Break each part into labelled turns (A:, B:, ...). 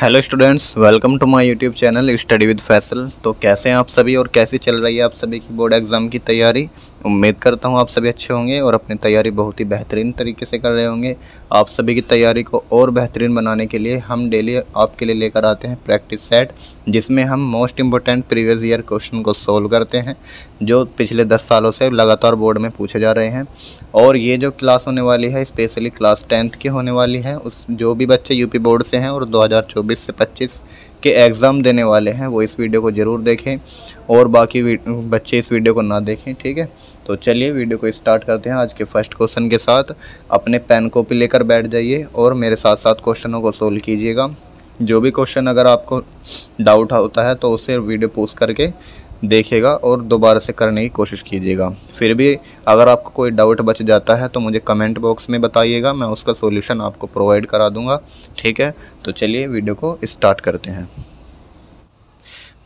A: Hello students, welcome to my YouTube channel study with Faisal. तो कैसे हैं आप सभी और कैसी चल रही है आप सभी की बोर्ड एग्ज़ाम की तैयारी। उम्मीद करता हूं आप सभी अच्छे होंगे और अपनी तैयारी बहुत ही बेहतरीन तरीके से कर रहे होंगे। आप सभी की तैयारी को और बेहतरीन बनाने के लिए हम डेली आपके लिए लेकर आते हैं प्रैक्टिस सेट, जिसमें हम most important previous year question को सोल्व करते हैं जो पिछले 10 सालों से लगातार बोर्ड में पूछे जा रहे हैं। और ये जो क्लास होने वाली है स्पेशली क्लास 10th की होने वाली है। उस जो भी बच्चे यूपी बोर्ड से हैं और 2024 से 25 के एग्ज़ाम देने वाले हैं वो इस वीडियो को ज़रूर देखें और बाकी बच्चे इस वीडियो को ना देखें, ठीक है। तो चलिए वीडियो को स्टार्ट करते हैं आज के फर्स्ट क्वेश्चन के साथ। अपने पेन कॉपी लेकर बैठ जाइए और मेरे साथ साथ क्वेश्चनों को सोल्व कीजिएगा। जो भी क्वेश्चन अगर आपको डाउट होता है तो उसे वीडियो पॉज करके देखिएगा और दोबारा से करने की कोशिश कीजिएगा। फिर भी अगर आपको कोई डाउट बच जाता है तो मुझे कमेंट बॉक्स में बताइएगा, मैं उसका सॉल्यूशन आपको प्रोवाइड करा दूंगा, ठीक है। तो चलिए वीडियो को स्टार्ट करते हैं।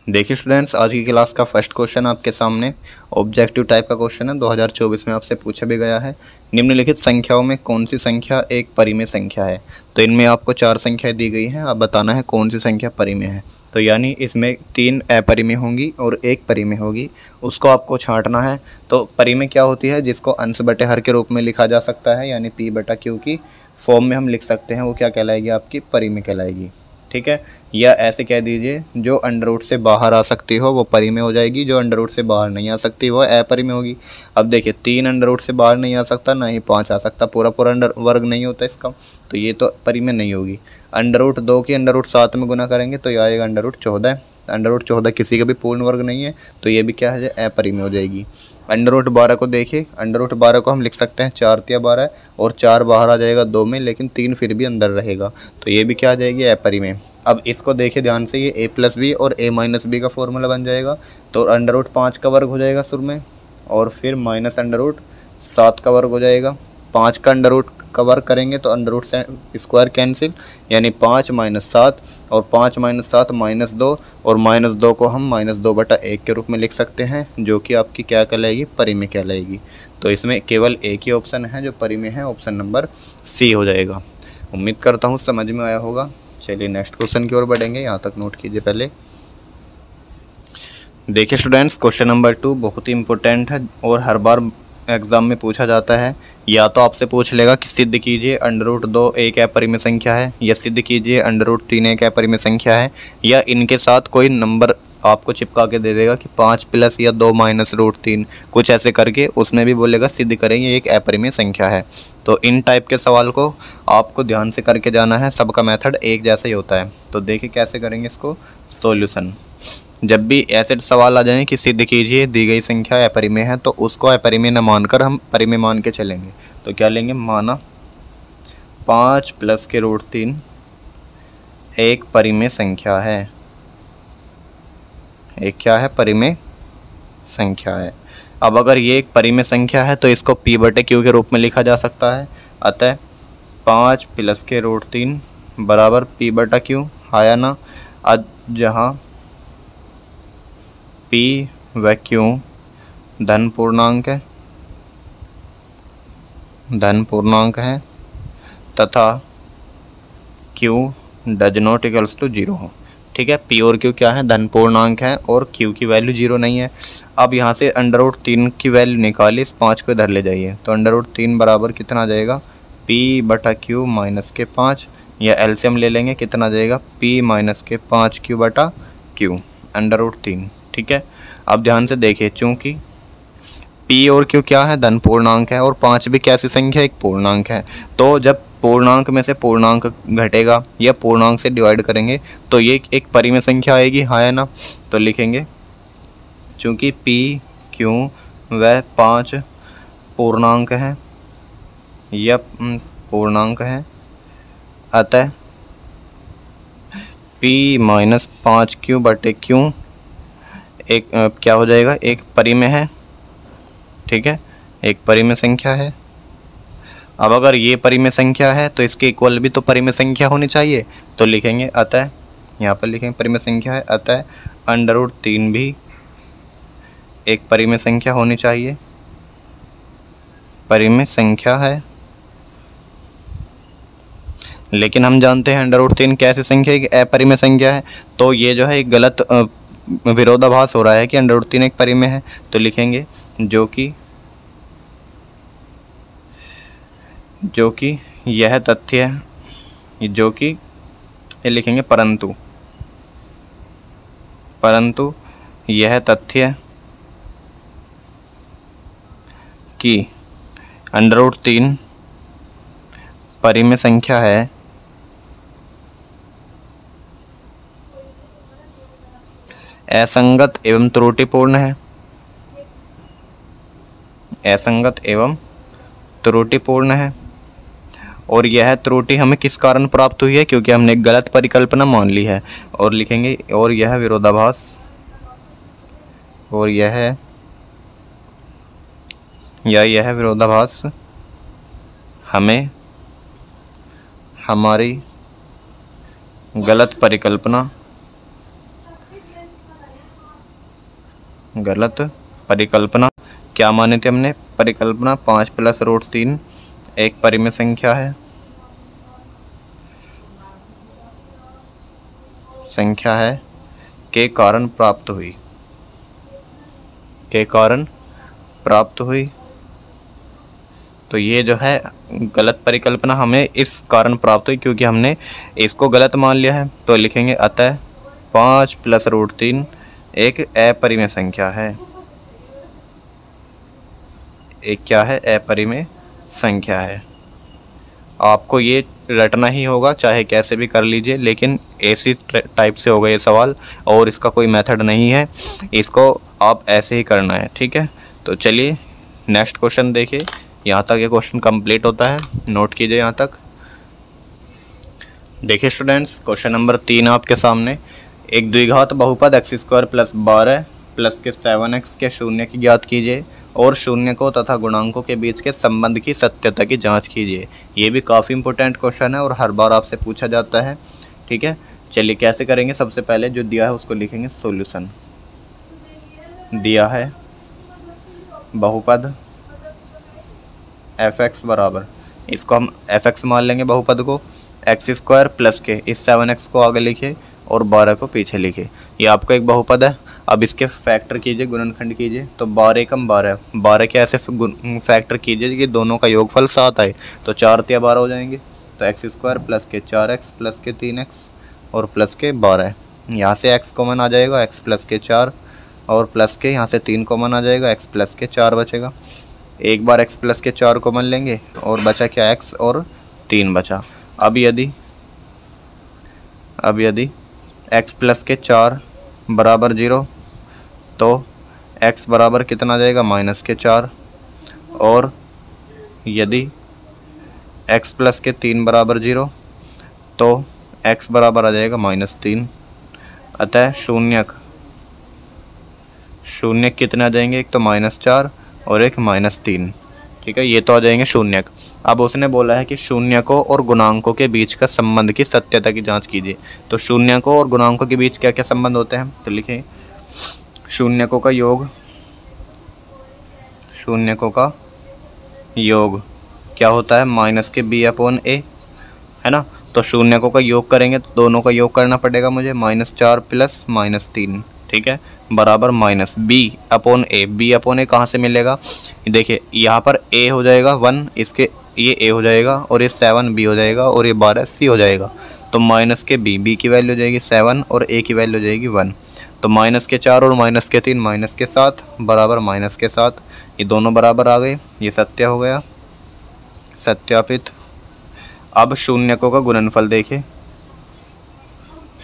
A: देखिए स्टूडेंट्स, आज की क्लास का फर्स्ट क्वेश्चन आपके सामने ऑब्जेक्टिव टाइप का क्वेश्चन है। 2024 में आपसे पूछा भी गया है। निम्नलिखित संख्याओं में कौन सी संख्या एक परिमेय संख्या है। तो इनमें आपको 4 संख्याएं दी गई हैं, आप बताना है कौन सी संख्या परिमेय है। तो यानी इसमें 3 अपरिमेय होंगी और 1 परिमेय होगी, उसको आपको छांटना है। तो परिमेय क्या होती है, जिसको अंश बटे हर के रूप में लिखा जा सकता है, यानी p बटा q की फॉर्म में हम लिख सकते हैं, वो क्या कहलाएगी, आपकी परिमेय कहलाएगी, ठीक है। या ऐसे कह दीजिए जो अंडर रूट से बाहर आ सकती हो वो परिमेय हो जाएगी, जो अंडर रूट से बाहर नहीं आ सकती वो अपरिमेय होगी। अब देखिए 3 अंडर रूट से बाहर नहीं आ सकता, ना ही 5 आ सकता, पूरा अंडर वर्ग नहीं होता इसका, तो ये तो परिमेय नहीं होगी। अंडर रूट 2 की अंडर रूट 7 में गुना करेंगे तो ये आएगा अंडर रूट 14। अंडर रूट 14 किसी का भी पूर्ण वर्ग नहीं है, तो ये भी क्या है, अपरिमेय हो जाएगी। अंडर रूट 12 को देखिए, अंडर रूट 12 को हम लिख सकते हैं 4 तिया 12 और 4 बाहर आ जाएगा 2 में, लेकिन 3 फिर भी अंदर रहेगा, तो ये भी क्या आ जाएगी, अपरिमेय। अब इसको देखिए ध्यान से, ये a+b और a-b का फॉर्मूला बन जाएगा। तो अंडर रूट 5 का वर्ग हो जाएगा शुरू में, और फिर माइनस अंडर रूट 7 का वर्ग हो जाएगा। 5 का अंडर रूट का वर्ग करेंगे तो अंडर रूट से स्क्वायर कैंसिल, यानी 5 - 7 और 5 - 7 -2, और -2 को हम -2/1 के रूप में लिख सकते हैं, जो कि आपकी क्या कहलाएगी, परिमेय कहलाएगी। तो इसमें केवल एक ही ऑप्शन है जो परिमेय है, ऑप्शन नंबर सी हो जाएगा। उम्मीद करता हूँ समझ में आया होगा। चलिए नेक्स्ट क्वेश्चन की ओर बढ़ेंगे, यहाँ तक नोट कीजिए पहले। देखिए स्टूडेंट्स, क्वेश्चन नंबर 2 बहुत ही इंपॉर्टेंट है और हर बार एग्जाम में पूछा जाता है। या तो आपसे पूछ लेगा कि सिद्ध कीजिए अंडर रूट 2 एक अपरिमेय संख्या है, या सिद्ध कीजिए अंडर रूट 3 एक अपरिमेय संख्या है, या इनके साथ कोई नंबर आपको चिपका के दे देगा कि 5 प्लस या 2 माइनस रूट 3, कुछ ऐसे करके उसमें भी बोलेगा सिद्ध करेंगे एक अपरिमेय संख्या है। तो इन टाइप के सवाल को आपको ध्यान से करके जाना है, सबका मेथड एक जैसा ही होता है। तो देखिए कैसे करेंगे इसको सॉल्यूशन। जब भी ऐसे सवाल आ जाएं कि सिद्ध कीजिए दी गई संख्या अपरिमेय है, तो उसको अपरिमेय न मानकर हम परिमेय मान के चलेंगे। तो क्या लेंगे, माना 5 प्लस के रूट 3 एक परिमेय संख्या है, एक क्या है, परिमेय संख्या है। अब अगर ये एक परिमेय संख्या है तो इसको p बटे q के रूप में लिखा जा सकता है। अतः 5 प्लस के रूट 3 बराबर p बटा q आया ना। अब जहाँ p व q धन पूर्णांक है तथा q does not equals to 0 हो, ठीक है। p और q क्या है, धन पूर्णांक है और q की वैल्यू 0 नहीं है। अब यहाँ से अंडर रूट 3 की वैल्यू निकाली, इस 5 को इधर ले जाइए, तो अंडर रूट 3 बराबर कितना आ जाएगा, p बटा q माइनस के 5, या एलसीएम ले लेंगे, कितना आ जाएगा, p माइनस के 5 q बटा q अंडर रूट 3, ठीक है। अब ध्यान से देखिए, चूँकि p और q क्या है, धन पूर्णांक है, और 5 भी कैसी संख्या, एक पूर्णांक है। तो जब पूर्णांक में से पूर्णांक घटेगा या पूर्णांक से डिवाइड करेंगे तो ये एक परिमेय संख्या आएगी, हाँ है ना। तो लिखेंगे चूँकि p q व 5 पूर्णांक है या पूर्णांक है, अतः p माइनस 5q बटे q एक क्या हो जाएगा, एक परिमेय है, ठीक है, एक परिमेय संख्या है। अब अगर ये परिमेय संख्या है तो इसके इक्वल भी तो परिमेय संख्या होनी चाहिए, तो लिखेंगे अतः, यहाँ पर लिखेंगे परिमेय संख्या है, अतः अंडर रूट 3 भी एक परिमेय संख्या होनी चाहिए, परिमेय संख्या है। लेकिन हम जानते हैं √3 कैसी संख्या है, एक अपरिमेय संख्या है। तो ये जो है एक गलत विरोधाभास हो रहा है कि √3 एक परिमेय है। तो लिखेंगे जो कि यह तथ्य है, जो कि ये लिखेंगे परंतु यह तथ्य कि √3 परिमेय संख्या है असंगत एवं त्रुटिपूर्ण है। असंगत एवं त्रुटिपूर्ण है। और यह त्रुटि हमें किस कारण प्राप्त हुई है, क्योंकि हमने एक गलत परिकल्पना मान ली है। और लिखेंगे और यह विरोधाभास यह विरोधाभास हमें हमारी गलत परिकल्पना क्या मानी थी हमने? परिकल्पना 5 + √3 एक परिमेय संख्या है के कारण प्राप्त हुई। तो ये जो है गलत परिकल्पना हमें इस कारण प्राप्त हुई क्योंकि हमने इसको गलत मान लिया है। तो लिखेंगे अतः 5 + √3 एक अपरिमेय संख्या है। एक क्या है? अपरिमेय संख्या है। आपको ये रटना ही होगा, चाहे कैसे भी कर लीजिए, लेकिन ऐसी टाइप से होगा ये सवाल और इसका कोई मेथड नहीं है, इसको आप ऐसे ही करना है। ठीक है, तो चलिए नेक्स्ट क्वेश्चन देखिए। यहाँ तक ये क्वेश्चन कंप्लीट होता है, नोट कीजिए यहाँ तक। देखिए स्टूडेंट्स, क्वेश्चन नंबर 3 आपके सामने। एक द्विघात बहुपद x² + 12 + के 7x के शून्य की ज्ञात कीजिए और शून्यकों तथा गुणांकों के बीच के संबंध की सत्यता की जांच कीजिए। ये भी काफ़ी इंपॉर्टेंट क्वेश्चन है और हर बार आपसे पूछा जाता है। ठीक है, चलिए कैसे करेंगे। सबसे पहले जो दिया है उसको लिखेंगे सॉल्यूशन। दिया है बहुपद fx बराबर, इसको हम fx मान लेंगे बहुपद को, x² + के इस 7x को आगे लिखे और 12 को पीछे लिखे। ये आपका एक बहुपद है। अब इसके फैक्टर कीजिए, गुणनखंड कीजिए। तो 12 × 12, 12 के ऐसे फैक्टर कीजिए कि दोनों का योगफल 7 आए। तो 4 × 12 हो जाएंगे। तो x² + के 4x + के 3x और प्लस के 12। यहाँ से x कॉमन आ जाएगा, x + के 4 और प्लस के यहाँ से 3 कॉमन आ जाएगा, x + के 4 बचेगा। एक बार x + के 4 कॉमन लेंगे और बचा क्या? x और 3 बचा। अब यदि x + के 4 बराबर 0 तो x बराबर कितना आ जाएगा? -4। और यदि x + के 3 बराबर 0 तो x बराबर आ जाएगा -3। अतः शून्य कितने आ जाएंगे? एक तो -4 और एक -3। ठीक है, ये तो आ जाएंगे शून्यक। अब उसने बोला है कि शून्यकों और गुणांकों के बीच का संबंध की सत्यता की जांच कीजिए। तो शून्यकों और गुणांकों के बीच क्या क्या संबंध होते हैं? तो लिखें शून्यकों का योग क्या होता है? -b/a, है ना। तो शून्यकों का योग करेंगे तो दोनों का योग करना पड़ेगा मुझे, -4 + -3। ठीक है, बराबर -b/a। b/a कहाँ से मिलेगा? देखिए यहाँ पर a हो जाएगा 1, इसके ये a हो जाएगा और ये 7 b हो जाएगा और ये 12 c हो जाएगा। तो -b की वैल्यू हो जाएगी 7 और a की वैल्यू हो जाएगी 1। तो -4 और -3 -7 बराबर -7। ये दोनों बराबर आ गए, ये सत्य हो गया, सत्यापित। अब शून्यकों का गुणनफल देखिए।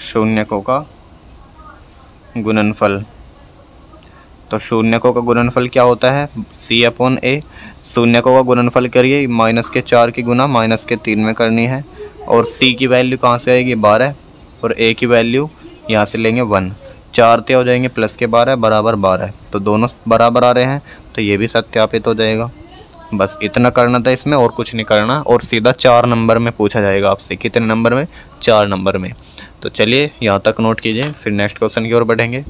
A: शून्यकों का गुणनफल, तो शून्यकों का गुणनफल क्या होता है? c/a। शून्यकों का गुणनफल करिए, -4 की गुना -3 में करनी है और c की वैल्यू कहाँ से आएगी? 12 और a की वैल्यू यहाँ से लेंगे 1। 4 हो जाएंगे +12 बराबर 12। तो दोनों बराबर आ रहे हैं, तो ये भी सत्यापित हो जाएगा। बस इतना करना था इसमें, और कुछ नहीं करना, और सीधा 4 नंबर में पूछा जाएगा आपसे। कितने नंबर में? 4 नंबर में। तो चलिए यहाँ तक नोट कीजिए, फिर नेक्स्ट क्वेश्चन की ओर बढ़ेंगे।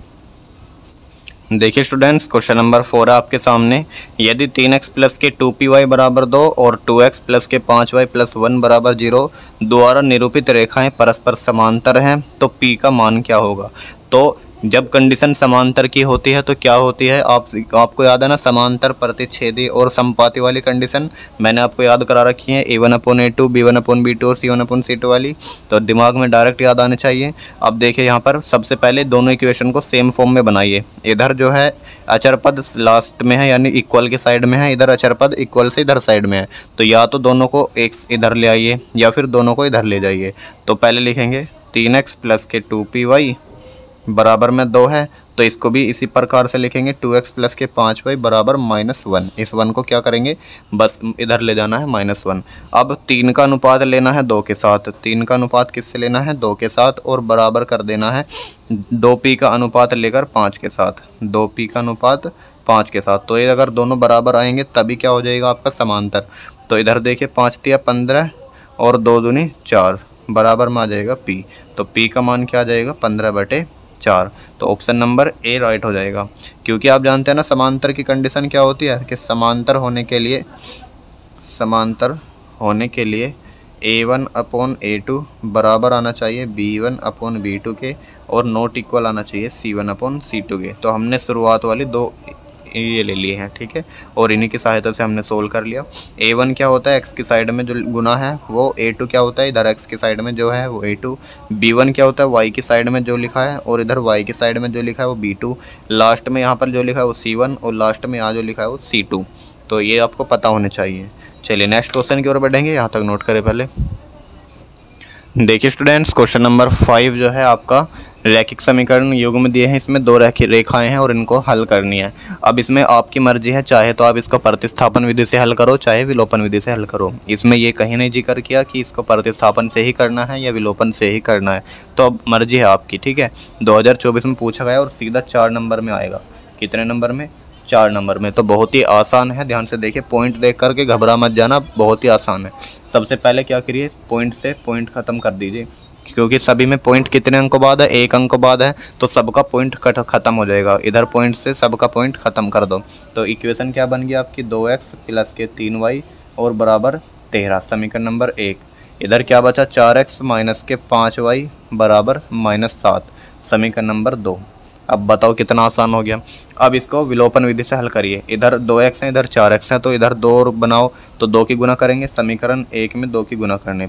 A: देखिए स्टूडेंट्स, क्वेश्चन नंबर 4 है आपके सामने। यदि 3x प्लस के 2py बराबर 2 और 2x प्लस के 5y प्लस 1 बराबर 0 द्वारा निरूपित रेखाएं परस्पर समांतर हैं तो p का मान क्या होगा। तो जब कंडीशन समांतर की होती है तो क्या होती है, आपको याद है ना, समांतर, प्रतिच्छेदी और समपाती वाली कंडीशन मैंने आपको याद करा रखी है, a1/a2, b1/b2 और c1/c2 वाली, तो दिमाग में डायरेक्ट याद आने चाहिए। अब देखिए यहाँ पर सबसे पहले दोनों इक्वेशन को सेम फॉर्म में बनाइए। इधर जो है अचर पद लास्ट में है यानी इक्वल के साइड में है, इधर अचर पद इक्वल से इधर साइड में है, तो या तो दोनों को एक इधर ले आइए या फिर दोनों को इधर ले जाइए। तो पहले लिखेंगे 3x प्लस के 2py बराबर में 2 है, तो इसको भी इसी प्रकार से लिखेंगे 2x प्लस के 5y बराबर -1। इस 1 को क्या करेंगे, बस इधर ले जाना है -1। अब 3 का अनुपात लेना है 2 के साथ। 3 का अनुपात किससे लेना है, 2 के साथ, और बराबर कर देना है 2p का अनुपात लेकर 5 के साथ। 2p का अनुपात 5 के साथ, तो ये अगर दोनों बराबर आएंगे तभी क्या हो जाएगा आपका समांतर। तो इधर देखिए 5 तिया 15 और 2 दूनी 4 बराबर में आ जाएगा p। तो p का मान क्या आ जाएगा 15/4। तो ऑप्शन नंबर ए राइट हो जाएगा, क्योंकि आप जानते हैं ना समांतर की कंडीशन क्या होती है कि समांतर होने के लिए a1/a2 बराबर आना चाहिए b1/b2 के और नॉट इक्वल आना चाहिए c1/c2 के। तो हमने शुरुआत वाली दो ये ले लिए हैं, ठीक है, और इन्हीं की सहायता से हमने सोल्व कर लिया। a1 क्या होता है, x की साइड में जो गुना है वो, a2 क्या होता है इधर x की साइड में जो है वो a2, b1 क्या होता है y की साइड में जो लिखा है और इधर y की साइड में जो लिखा है वो b2, लास्ट में यहाँ पर जो लिखा है वो c1 और लास्ट में यहाँ जो लिखा है वो c2। तो ये आपको पता होने चाहिए। चलिए नेक्स्ट क्वेश्चन की ओर बढ़ेंगे, यहाँ तक नोट करें पहले। देखिए स्टूडेंट्स, क्वेश्चन नंबर 5 जो है आपका रैखिक समीकरण युग्म दिए हैं, इसमें 2 रेखाएं हैं और इनको हल करनी है। अब इसमें आपकी मर्जी है, चाहे तो आप इसको प्रतिस्थापन विधि से हल करो, चाहे विलोपन विधि से हल करो। इसमें ये कहीं नहीं जिक्र किया कि इसको प्रतिस्थापन से ही करना है या विलोपन से ही करना है, तो अब मर्जी है आपकी, ठीक है। 2024 में पूछा गया और सीधा 4 नंबर में आएगा। कितने नंबर में, 4 नंबर में। तो बहुत ही आसान है, ध्यान से देखिए, पॉइंट देख करके घबरा मत जाना, बहुत ही आसान है। सबसे पहले क्या करिए, पॉइंट से पॉइंट खत्म कर दीजिए, क्योंकि सभी में पॉइंट कितने अंकों बाद है, 1 अंक बाद है, तो सबका पॉइंट खत्म हो जाएगा। इधर पॉइंट से सबका पॉइंट खत्म कर दो। तो इक्वेशन क्या बन गई आपकी, 2x प्लस के 3y और बराबर 13, समीकरण नंबर 1। इधर क्या बचा, 4x माइनस के 5y बराबर -7, समीकरण नंबर 2। अब बताओ कितना आसान हो गया। अब इसको विलोपन विधि से हल करिए। इधर 2x है, इधर 4x है, तो इधर 2 बनाओ, तो 2 की गुना करेंगे, समीकरण 1 में 2 की गुना करने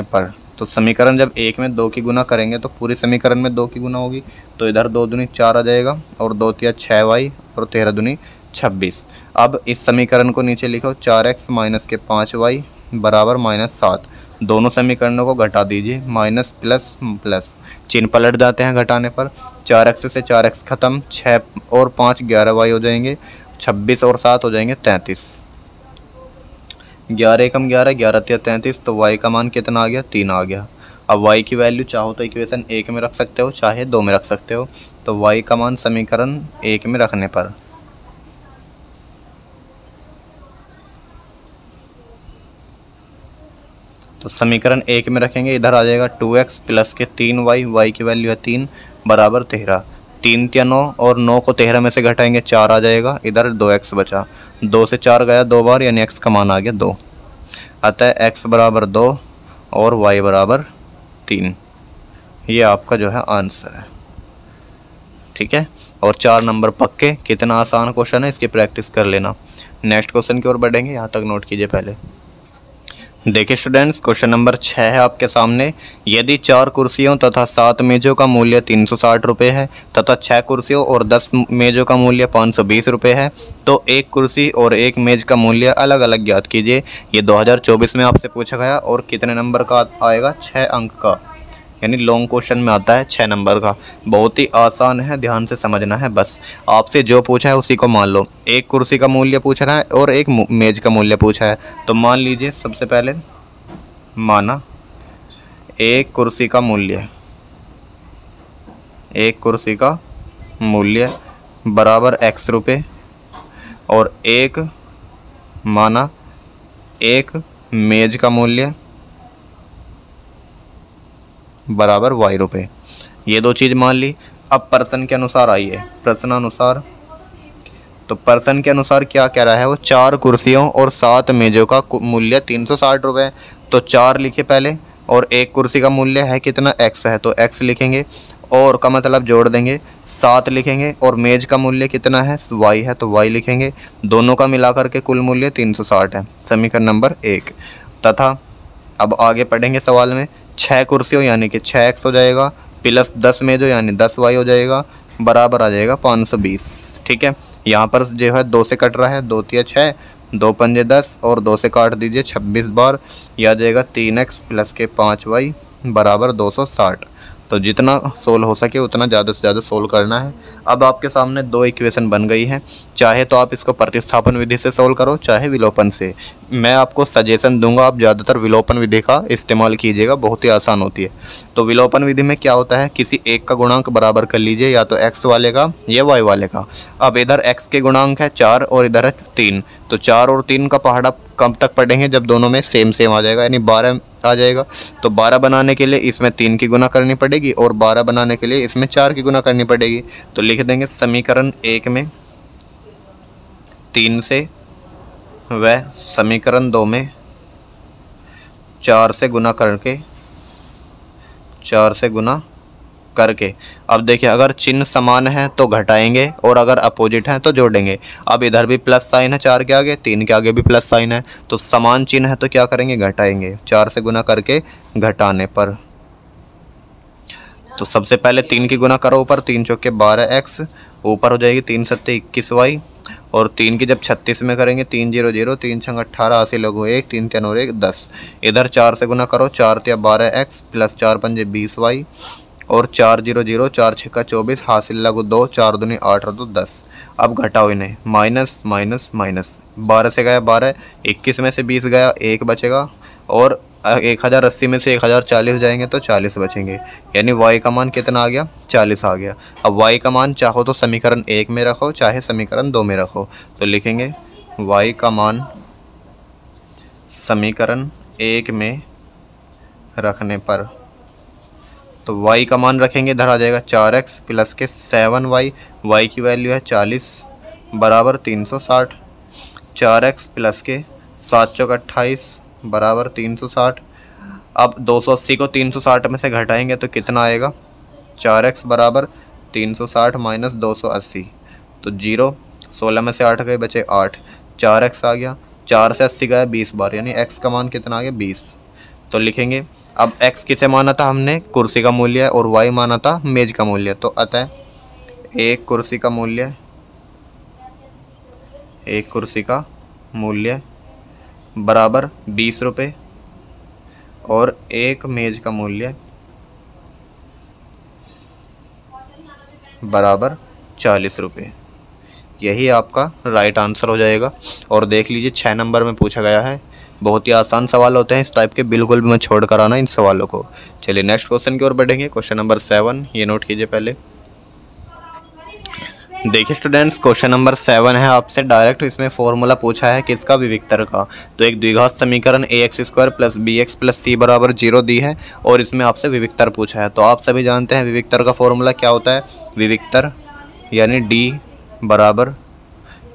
A: पर, तो समीकरण जब 1 में 2 की गुना करेंगे तो पूरी समीकरण में 2 की गुना होगी। तो इधर 2 दूनी 4 आ जाएगा और 2 तिया 6y और 13 दूनी 26। अब इस समीकरण को नीचे लिखो, 4x माइनस के 5y बराबर -7। दोनों समीकरणों को घटा दीजिए, माइनस प्लस प्लस, चिन्ह पलट जाते हैं घटाने पर। 4x से 4x खत्म, 6 और 5 11y हो जाएंगे, 26 और 7 हो जाएंगे 33। 11 एकम 11, 11 तिया 33, तो y का मान कितना आ गया, 3 आ गया। अब y की वैल्यू चाहो तो इक्वेशन 1 में रख सकते हो, चाहे 2 में रख सकते हो। तो y का मान समीकरण 1 में रखने पर तो समीकरण 1 में रखेंगे, इधर आ जाएगा 2x प्लस के 3y, y की वैल्यू है 3 बराबर 13। 3 तिया 9 और 9 को 13 में से घटाएंगे 4 आ जाएगा, इधर 2x बचा, 2 से 4 गया 2 बार, यानी x का मान आ गया 2। अतः x बराबर 2 और y बराबर 3, ये आपका जो है आंसर है, ठीक है। और 4 नंबर पक्के। कितना आसान क्वेश्चन है, इसकी प्रैक्टिस कर लेना। नेक्स्ट क्वेश्चन की ओर बढ़ेंगे, यहाँ तक नोट कीजिए पहले। देखिए स्टूडेंट्स, क्वेश्चन नंबर 6 है आपके सामने। यदि 4 कुर्सियों तथा 7 मेज़ों का मूल्य 360 रुपये है तथा 6 कुर्सियों और 10 मेज़ों का मूल्य 520 रुपये है, तो एक कुर्सी और एक मेज़ का मूल्य अलग अलग ज्ञात कीजिए। ये 2024 में आपसे पूछा गया और कितने नंबर का आएगा, 6 अंक का, यानी लॉन्ग क्वेश्चन में आता है 6 नंबर का। बहुत ही आसान है, ध्यान से समझना है बस। आपसे जो पूछा है उसी को मान लो। एक कुर्सी का मूल्य पूछा है और एक मेज का मूल्य पूछा है, तो मान लीजिए सबसे पहले माना एक कुर्सी का मूल्य बराबर x रुपये और एक माना एक मेज का मूल्य बराबर y रुपये। ये दो चीज़ मान ली। अब प्रश्न के अनुसार आइए, प्रश्नानुसार। तो प्रश्न के अनुसार क्या कह रहा है वो, 4 कुर्सियों और 7 मेज़ों का मूल्य 360 रुपये। तो 4 लिखे पहले, और एक कुर्सी का मूल्य है कितना, x है, तो x लिखेंगे, और का मतलब जोड़ देंगे 7 लिखेंगे, और मेज़ का मूल्य कितना है, y है, तो y लिखेंगे। दोनों का मिलाकर के कुल मूल्य 360 है, समीकरण नंबर 1। तथा अब आगे पढ़ेंगे सवाल में, 6 कुर्सियों यानी कि 6x हो जाएगा, प्लस 10 मेज़ों यानी 10y हो जाएगा, बराबर आ जाएगा 520। ठीक है, यहाँ पर जो है 2 से कट रहा है, 2 तिया 6, 2 पंजे 10, और 2 से काट दीजिए 26 बार, यह आ जाएगा 3x प्लस के 5y बराबर 260। तो जितना सोल्व हो सके उतना ज़्यादा से ज़्यादा सोल्व करना है। अब आपके सामने 2 इक्वेशन बन गई हैं, चाहे तो आप इसको प्रतिस्थापन विधि से सोल्व करो, चाहे विलोपन से। मैं आपको सजेशन दूंगा आप ज़्यादातर विलोपन विधि का इस्तेमाल कीजिएगा, बहुत ही आसान होती है। तो विलोपन विधि में क्या होता है, किसी एक का गुणांक बराबर कर लीजिए, या तो x वाले का या y वाले का। अब इधर x के गुणांक है 4 और इधर है 3, तो 4 और 3 का पहाड़ा कब तक पढ़ेंगे, जब दोनों में सेम सेम आ जाएगा, यानी 12 आ जाएगा। तो 12 बनाने के लिए इसमें 3 की गुना करनी पड़ेगी, और 12 बनाने के लिए इसमें 4 की गुना करनी पड़ेगी। तो लिख देंगे समीकरण 1 में 3 से, व समीकरण 2 में 4 से गुना करके, 4 से गुना करके। अब देखिए, अगर चिन्ह समान है तो घटाएंगे, और अगर अपोजिट है तो जोड़ेंगे। अब इधर भी प्लस साइन है 4 के आगे, 3 के आगे भी प्लस साइन है, तो समान चिन्ह है तो क्या करेंगे, घटाएंगे, 4 से गुना करके घटाने पर। तो सबसे पहले 3 की गुना करो ऊपर, 3 चौके 12x, ऊपर हो जाएगी 3 सत्ते 21y, और 3 की जब 36 में करेंगे 3 0 0, 3 छंग 18, 80 लघु 1, 3 3 और 1 10। इधर 4 से गुना करो, 4 तिया 12x प्लस 4 पंजे 20y, और 4 0 0, 4 6 24, हासिल लघु 2, 4 दूनी 8 और 2 10। अब घटाओ इन्हें, माइनस माइनस माइनस, 12 से गया 12, 21 में से 20 गया, 1 बचेगा, और 1080 में से 1040 हो जाएंगे तो 40 बचेंगे, यानी y का मान कितना आ गया, 40 आ गया। अब y का मान चाहो तो समीकरण 1 में रखो, चाहे समीकरण 2 में रखो। तो लिखेंगे y का मान समीकरण 1 में रखने पर, तो y का मान रखेंगे, इधर आ जाएगा 4x प्लस के 7y, y की वैल्यू है 40 बराबर 360, 4x प्लस के 7 चौक 28 बराबर 360। अब 280 को 360 में से घटाएंगे तो कितना आएगा, 4x बराबर 360 माइनस 280, तो 0, 16 में से 8 गए बचे 8, 4x आ गया, 4 से 80 गया 20 बार, यानी x का मान कितना आ गया 20। तो लिखेंगे, अब x किसे माना था हमने, कुर्सी का मूल्य, और y माना था मेज का मूल्य। तो अतः एक कुर्सी का मूल्य बराबर 20 रुपये, और एक मेज का मूल्य बराबर 40 रुपये। यही आपका राइट आंसर हो जाएगा। और देख लीजिए 6 नंबर में पूछा गया है, बहुत ही आसान सवाल होते हैं इस टाइप के, बिल्कुल भी मत छोड़ कर आना इन सवालों को। चलिए नेक्स्ट क्वेश्चन की ओर बढ़ेंगे, क्वेश्चन नंबर 7, ये नोट कीजिए पहले। देखिए स्टूडेंट्स, क्वेश्चन नंबर 7 है, आपसे डायरेक्ट इसमें फॉर्मूला पूछा है किसका, विविक्तर का। तो एक द्विघात समीकरण ax² plus bx plus c बराबर 0 दी है, और इसमें आपसे विविक्तर पूछा है। तो आप सभी जानते हैं विविक्तर का फॉर्मूला क्या होता है, विविक्तर यानी d बराबर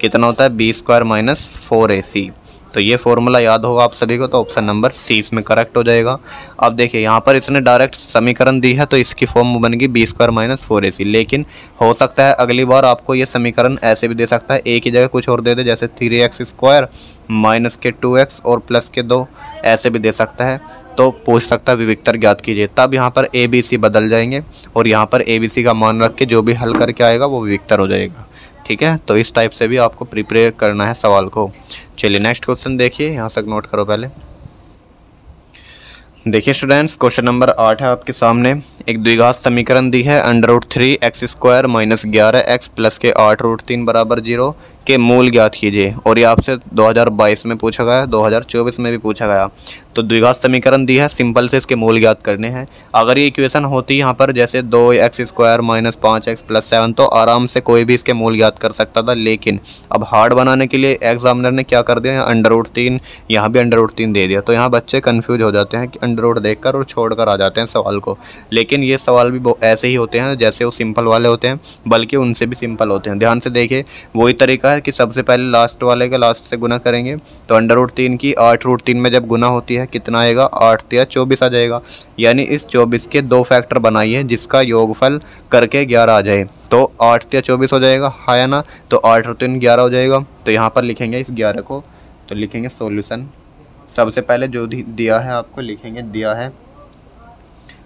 A: कितना होता है, b² माइनस 4ac। तो ये फॉर्मूला याद होगा आप सभी को, तो ऑप्शन नंबर सी इसमें करेक्ट हो जाएगा। अब देखिए यहाँ पर इसने डायरेक्ट समीकरण दी है, तो इसकी फॉर्म बनेगी b² माइनस 4ac। लेकिन हो सकता है अगली बार आपको ये समीकरण ऐसे भी दे सकता है, a की जगह कुछ और दे दे, जैसे 3x² माइनस के 2x और प्लस के 2, ऐसे भी दे सकता है। तो पूछ सकता है विविक्तर ज्ञात कीजिए, तब यहाँ पर a b c बदल जाएंगे, और यहाँ पर a b c का मान रख के जो भी हल करके आएगा वो विविक्तर हो जाएगा। ठीक है, तो इस टाइप से भी आपको प्रिपेयर करना है सवाल को। चलिए नेक्स्ट क्वेश्चन देखिए, यहाँ तक नोट करो पहले। देखिए स्टूडेंट्स, क्वेश्चन नंबर 8 है आपके सामने। एक द्विघात समीकरण दी है, √3x² माइनस 11x प्लस के 8√3 बराबर 0। के मूल ज्ञात कीजिए, और ये आपसे 2022 में पूछा गया, 2024 में भी पूछा गया। तो द्विघात समीकरण दी है, सिंपल से इसके मूल ज्ञात करने हैं। अगर ये इक्वेशन होती यहाँ पर जैसे 2x² - 5x + 7 तो आराम से कोई भी इसके मूल ज्ञात कर सकता था, लेकिन अब हार्ड बनाने के लिए एग्जामिनर ने क्या कर दिया, यहाँ √3, यहाँ भी √3 दे दिया। तो यहाँ बच्चे कन्फ्यूज हो जाते हैं कि √ देखकर और छोड़कर आ जाते हैं सवाल को। लेकिन ये सवाल भी ऐसे ही होते हैं जैसे वो सिंपल वाले होते हैं, बल्कि उनसे भी सिंपल होते हैं। ध्यान से देखिए, वही तरीका है कि सबसे पहले लास्ट वाले के लास्ट से गुना करेंगे। तो √3 की 8√3 में जब गुना होती है कितना आएगा, 8 × 24 आ जाएगा। यानी इस 24 के 2 फैक्टर बनाइए जिसका योगफल करके 11 आ जाए। तो 8 × 24 हो जाएगा, है ना। तो 8 × 3 11 हो जाएगा। तो यहाँ पर लिखेंगे इस 11 को, तो लिखेंगे सॉल्यूशन। सबसे पहले जो दिया है आपको लिखेंगे, दिया है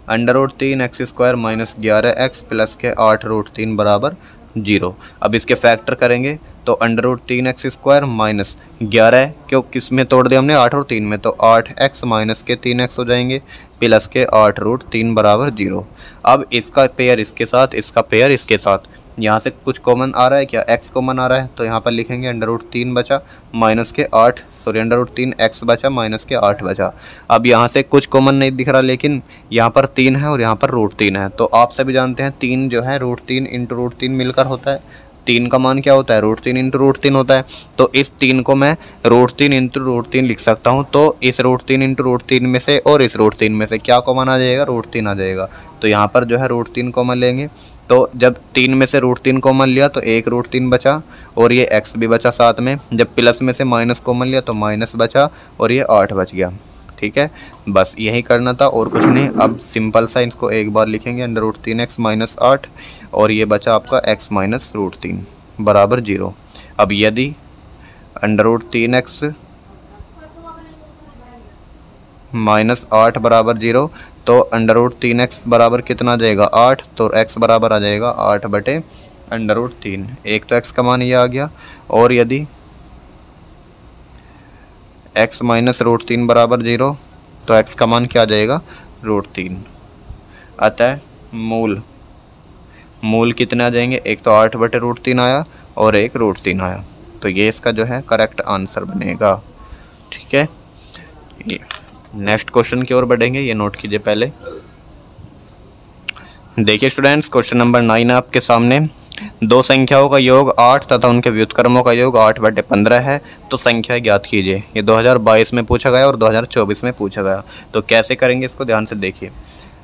A: √3x² - 11x + के 8√3 = 0। अब इसके फैक्टर करेंगे तो √3x² - 11 क्यों किस में तोड़ दिया हमने, 8 और 3 में, तो 8x - के 3x हो जाएंगे प्लस के 8√3 = 0। अब इसका पेयर इसके साथ, इसका पेयर इसके साथ, यहाँ से कुछ कॉमन आ रहा है क्या, x कॉमन आ रहा है। तो यहाँ पर लिखेंगे √3 बचा माइनस के 8, सॉरी √3x बचा माइनस के 8 बचा। अब यहाँ से कुछ कॉमन नहीं दिख रहा, लेकिन यहाँ पर 3 है और यहाँ पर √3 है। तो आप सभी जानते हैं 3 जो है √3 × √3 मिलकर होता है। 3 का मान क्या होता है, √3 × √3 होता है। तो इस 3 को मैं √3 × √3 लिख सकता हूँ। तो इस √3 × √3 में से और इस √3 में से क्या कॉमन आ जाएगा, √3 आ जाएगा। तो यहाँ पर जो है √3 कॉमन लेंगे। तो जब 3 में से √3 कॉमन लिया तो एक √3 बचा और ये x भी बचा साथ में। जब प्लस में से माइनस कॉमन लिया तो माइनस बचा और ये 8 बच गया। ठीक है, बस यही करना था और कुछ नहीं। अब सिंपल सा इसको एक बार लिखेंगे √3x - 8 और ये बचा आपका x - √3 = 0। अब यदि √3x - 8 = 0 तो √3x बराबर कितना आ जाएगा, 8। तो x बराबर आ जाएगा 8/√3। एक तो x का मान ये आ गया, और यदि x - √3 = 0 तो x का मान क्या आ जाएगा, √3। अतः मूल कितने आ जाएंगे, एक तो 8/√3 आया और एक √3 आया। तो ये इसका जो है करेक्ट आंसर बनेगा। ठीक है, ये नेक्स्ट क्वेश्चन की ओर बढ़ेंगे, ये नोट कीजिए पहले। देखिए स्टूडेंट्स, क्वेश्चन नंबर 9 है आपके सामने। दो संख्याओं का योग 8 तथा उनके व्युत्क्रमों का योग 8/15 है, तो संख्या ज्ञात कीजिए। ये 2022 में पूछा गया और 2024 में पूछा गया। तो कैसे करेंगे इसको ध्यान से देखिए।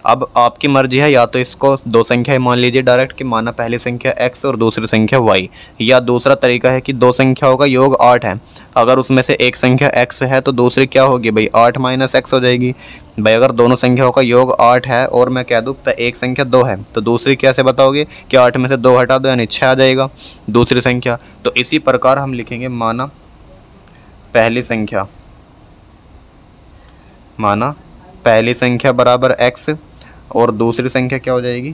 A: अब आपकी मर्जी है, या तो इसको दो संख्याएं मान लीजिए डायरेक्ट कि माना पहली संख्या x और दूसरी संख्या y, या दूसरा तरीका है कि दो संख्याओं का योग 8 है, अगर उसमें से एक संख्या x है तो दूसरी क्या होगी भाई, 8 - x हो जाएगी। भाई अगर दोनों संख्याओं का योग 8 है और मैं कह दूँ एक संख्या 2 है, तो दूसरी कैसे बताओगे कि 8 में से 2 हटा दो यानी 6 आ जाएगा दूसरी संख्या। तो इसी प्रकार हम लिखेंगे माना पहली संख्या बराबर x और दूसरी संख्या क्या हो जाएगी,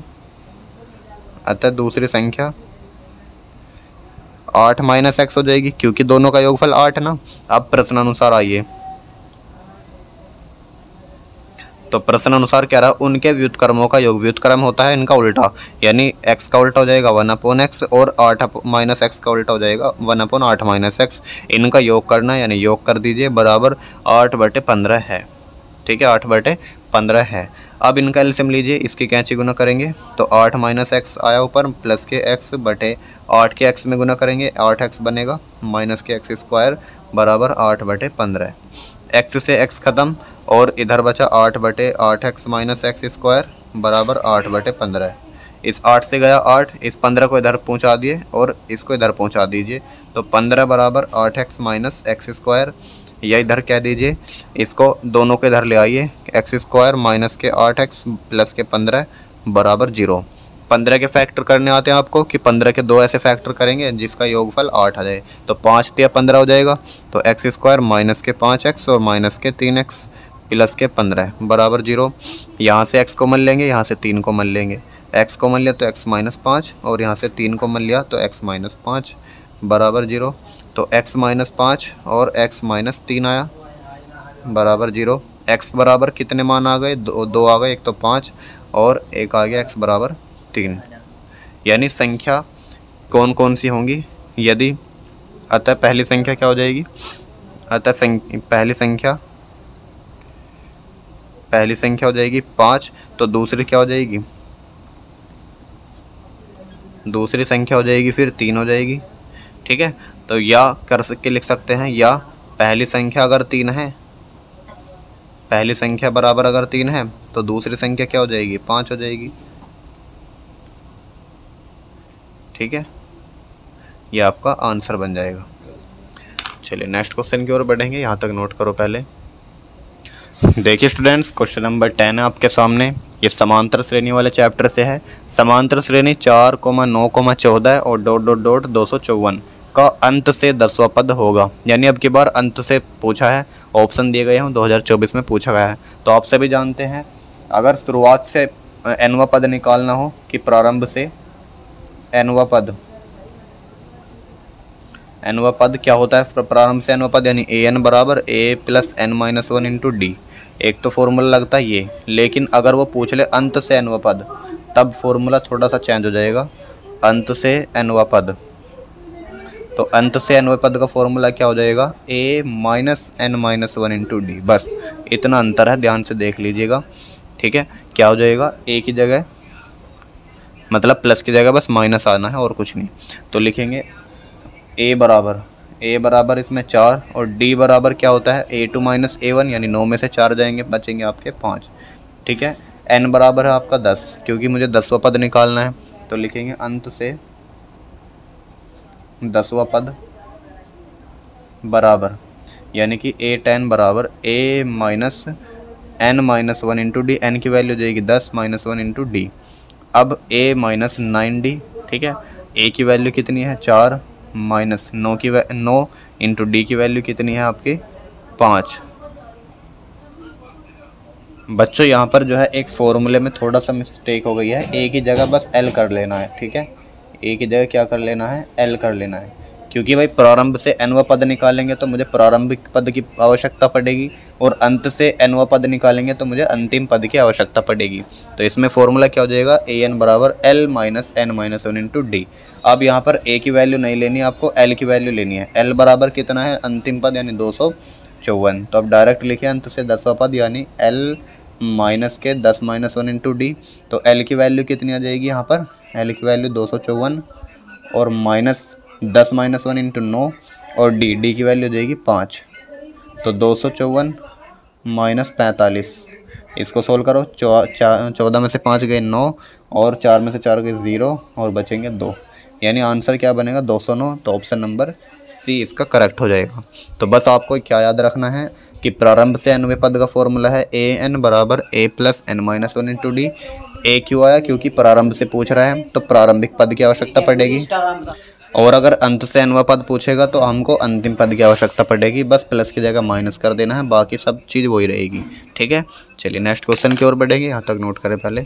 A: अतः दूसरी संख्या 8 - x हो जाएगी, क्योंकि दोनों का योगफल 8 ना। अब प्रश्न अनुसार आइए, तो प्रश्न अनुसार कह रहा है उनके व्युत्क्रमों का योग, व्युत्क्रम होता है इनका उल्टा, यानी x का उल्टा हो जाएगा 1/x और 8 - x का उल्टा हो जाएगा 1/8 - x। इनका योग करना है, यानी योग कर दीजिए, बराबर 8/15 है। ठीक है, 8/15 है। अब इनका एलसीएम लीजिए, इसकी कैंची गुना करेंगे तो 8 - x आया ऊपर, प्लस के x बटे 8 के x में गुना करेंगे 8x बनेगा, माइनस के x² बराबर 8/15। x से x खत्म और इधर बचा 8/8x - x² बराबर 8/15। इस 8 से गया 8, इस 15 को इधर पहुंचा दिए और इसको इधर पहुंचा दीजिए, तो 15 बराबर 8x - x², या इधर कह दीजिए, इसको दोनों को इधर ले आइए, x² माइनस के 8x प्लस के 15 बराबर 0। 15 के फैक्टर करने आते हैं आपको कि 15 के 2 ऐसे फैक्टर करेंगे जिसका योगफल 8 आ जाए, तो 5 × 15 हो जाएगा। तो x² माइनस के 5x और माइनस के 3x प्लस के 15 बराबर 0। यहाँ से x को मन लेंगे, यहाँ से 3 को मन लेंगे, x को मन लिया तो x - 5 और यहाँ से 3 को मन लिया तो x - 5 बराबर 0। तो x - 5 और x - 3 आया बराबर 0। x बराबर कितने मान आ गए, 2 आ गए, एक तो 5 और एक आ गया x बराबर 3। यानी संख्या कौन कौन सी होंगी, यदि अतः पहली संख्या क्या हो जाएगी, अतः पहली संख्या हो जाएगी 5। तो दूसरी क्या हो जाएगी, दूसरी संख्या हो जाएगी फिर 3 हो जाएगी। ठीक है, तो या कर के लिख सकते हैं, या पहली संख्या अगर 3 है, पहली संख्या बराबर अगर 3 है तो दूसरी संख्या क्या हो जाएगी, 5 हो जाएगी। ठीक है, ये आपका आंसर बन जाएगा। चलिए नेक्स्ट क्वेश्चन की ओर बढ़ेंगे, यहाँ तक नोट करो पहले। देखिए स्टूडेंट्स, क्वेश्चन नंबर 10 है आपके सामने। ये समांतर श्रेणी वाले चैप्टर से है। समांतर श्रेणी 4, 9, 14 और ... 254 का अंत से 10वां पद होगा। यानी अब की बार अंत से पूछा है, ऑप्शन दिए गए हैं 2024 में पूछा गया है। तो आप सभी जानते हैं अगर शुरुआत से nवां पद निकालना हो कि प्रारंभ से nवां पद क्या होता है, प्रारंभ से nवां पद यानी an बराबर a plus n-1 into D. एक तो फॉर्मूला लगता है ये, लेकिन अगर वो पूछ ले अंत से nवां पद तब फॉर्मूला थोड़ा सा चेंज हो जाएगा। अंत से nवां पद, तो अंत से nवें पद का फॉर्मूला क्या हो जाएगा, a minus n-1 into D. बस इतना अंतर है, ध्यान से देख लीजिएगा। ठीक है, क्या हो जाएगा, a की जगह मतलब प्लस की जगह बस माइनस आना है और कुछ नहीं। तो लिखेंगे a बराबर इसमें 4 और d बराबर क्या होता है, a2 माइनस a1 यानी 9 में से 4 जाएंगे, बचेंगे आपके 5। ठीक है, n बराबर है आपका 10 क्योंकि मुझे 10वां पद निकालना है। तो लिखेंगे अंत से 10वां पद बराबर यानी कि a10 बराबर a minus n-1 into D. n की वैल्यू हो जाएगी 10 माइनस 1 इंटू डी। अब a माइनस 9d। ठीक है, a की वैल्यू कितनी है 4 माइनस 9 इंटू डी की वैल्यू कितनी है आपकी 5। बच्चों यहाँ पर जो है एक फॉर्मूले में थोड़ा सा मिस्टेक हो गई है, a की जगह बस l कर लेना है। ठीक है, a की जगह क्या कर लेना है, l कर लेना है, क्योंकि भाई प्रारंभ से nवां पद निकालेंगे तो मुझे प्रारंभिक पद की आवश्यकता पड़ेगी और अंत से nवां पद निकालेंगे तो मुझे अंतिम पद की आवश्यकता पड़ेगी। तो इसमें फॉर्मूला क्या हो जाएगा, an बराबर l minus n-1 into D. अब यहाँ पर a की वैल्यू नहीं लेनी है आपको, l की वैल्यू लेनी है। l बराबर कितना है, अंतिम पद यानी 254। तो अब डायरेक्ट लिखिए अंत से 10वां पद यानी l माइनस के 10 माइनस 1 इंटू डी। तो l की वैल्यू कितनी आ जाएगी यहाँ पर, l की वैल्यू 254 और माइनस 10 माइनस 1 इंटू 9 और डी की वैल्यू हो जाएगी 5। तो 254 माइनस 45, इसको सोल्व करो। 14 में से 5 गए 9 और 4 में से 4 गए 0 और बचेंगे 2, यानी आंसर क्या बनेगा 209। तो ऑप्शन नंबर सी इसका करेक्ट हो जाएगा। तो बस आपको क्या याद रखना है कि प्रारंभ से nवें पद का फॉर्मूला है an बराबर a plus n-1 into D. a क्यों आया, क्योंकि प्रारंभ से पूछ रहा है तो प्रारंभिक पद की आवश्यकता पड़ेगी, और अगर अंत से nवां पद पूछेगा तो हमको अंतिम पद की आवश्यकता पड़ेगी। बस प्लस की जगह माइनस कर देना है, बाकी सब चीज़ वही रहेगी। ठीक है, चलिए नेक्स्ट क्वेश्चन की ओर बढ़ेंगे, यहाँ तक नोट करें पहले।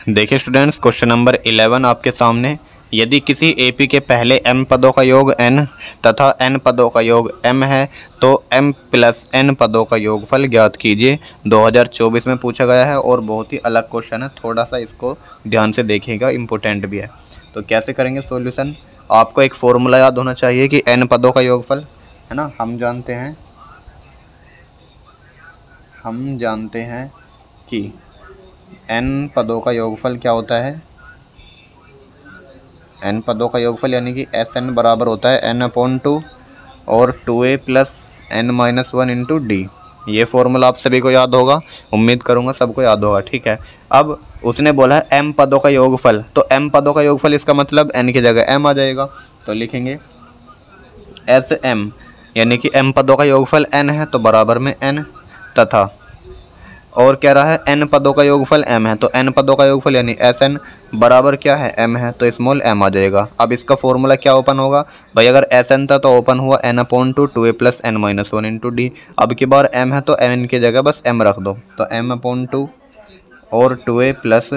A: देखिए स्टूडेंट्स, क्वेश्चन नंबर 11 आपके सामने। यदि किसी एपी के पहले m पदों का योग n तथा n पदों का योग m है तो m प्लस n पदों का योगफल ज्ञात कीजिए। 2024 में पूछा गया है और बहुत ही अलग क्वेश्चन है, थोड़ा सा इसको ध्यान से देखिएगा, इम्पोर्टेंट भी है। तो कैसे करेंगे सॉल्यूशन, आपको एक फॉर्मूला याद होना चाहिए कि n पदों का योगफल है ना, हम जानते हैं कि n पदों का योगफल क्या होता है, n पदों का योगफल यानी कि Sn बराबर होता है n/2 और 2a plus n-1 into D. ये फॉर्मूला आप सभी को याद होगा, उम्मीद करूंगा सबको याद होगा। ठीक है, अब उसने बोला है m पदों का योगफल, तो m पदों का योगफल इसका मतलब n की जगह m आ जाएगा। तो लिखेंगे Sm यानी कि m पदों का योगफल n है तो बराबर में n, तथा और कह रहा है n पदों का योगफल m है तो n पदों का योगफल यानी Sn बराबर क्या है m है तो स्मॉल m आ जाएगा। अब इसका फॉर्मूला क्या ओपन होगा भाई, अगर Sn था तो ओपन हुआ n/2 2a plus n-1 into D. अब की बार m है तो n की जगह बस m रख दो, तो m/2 और 2a plus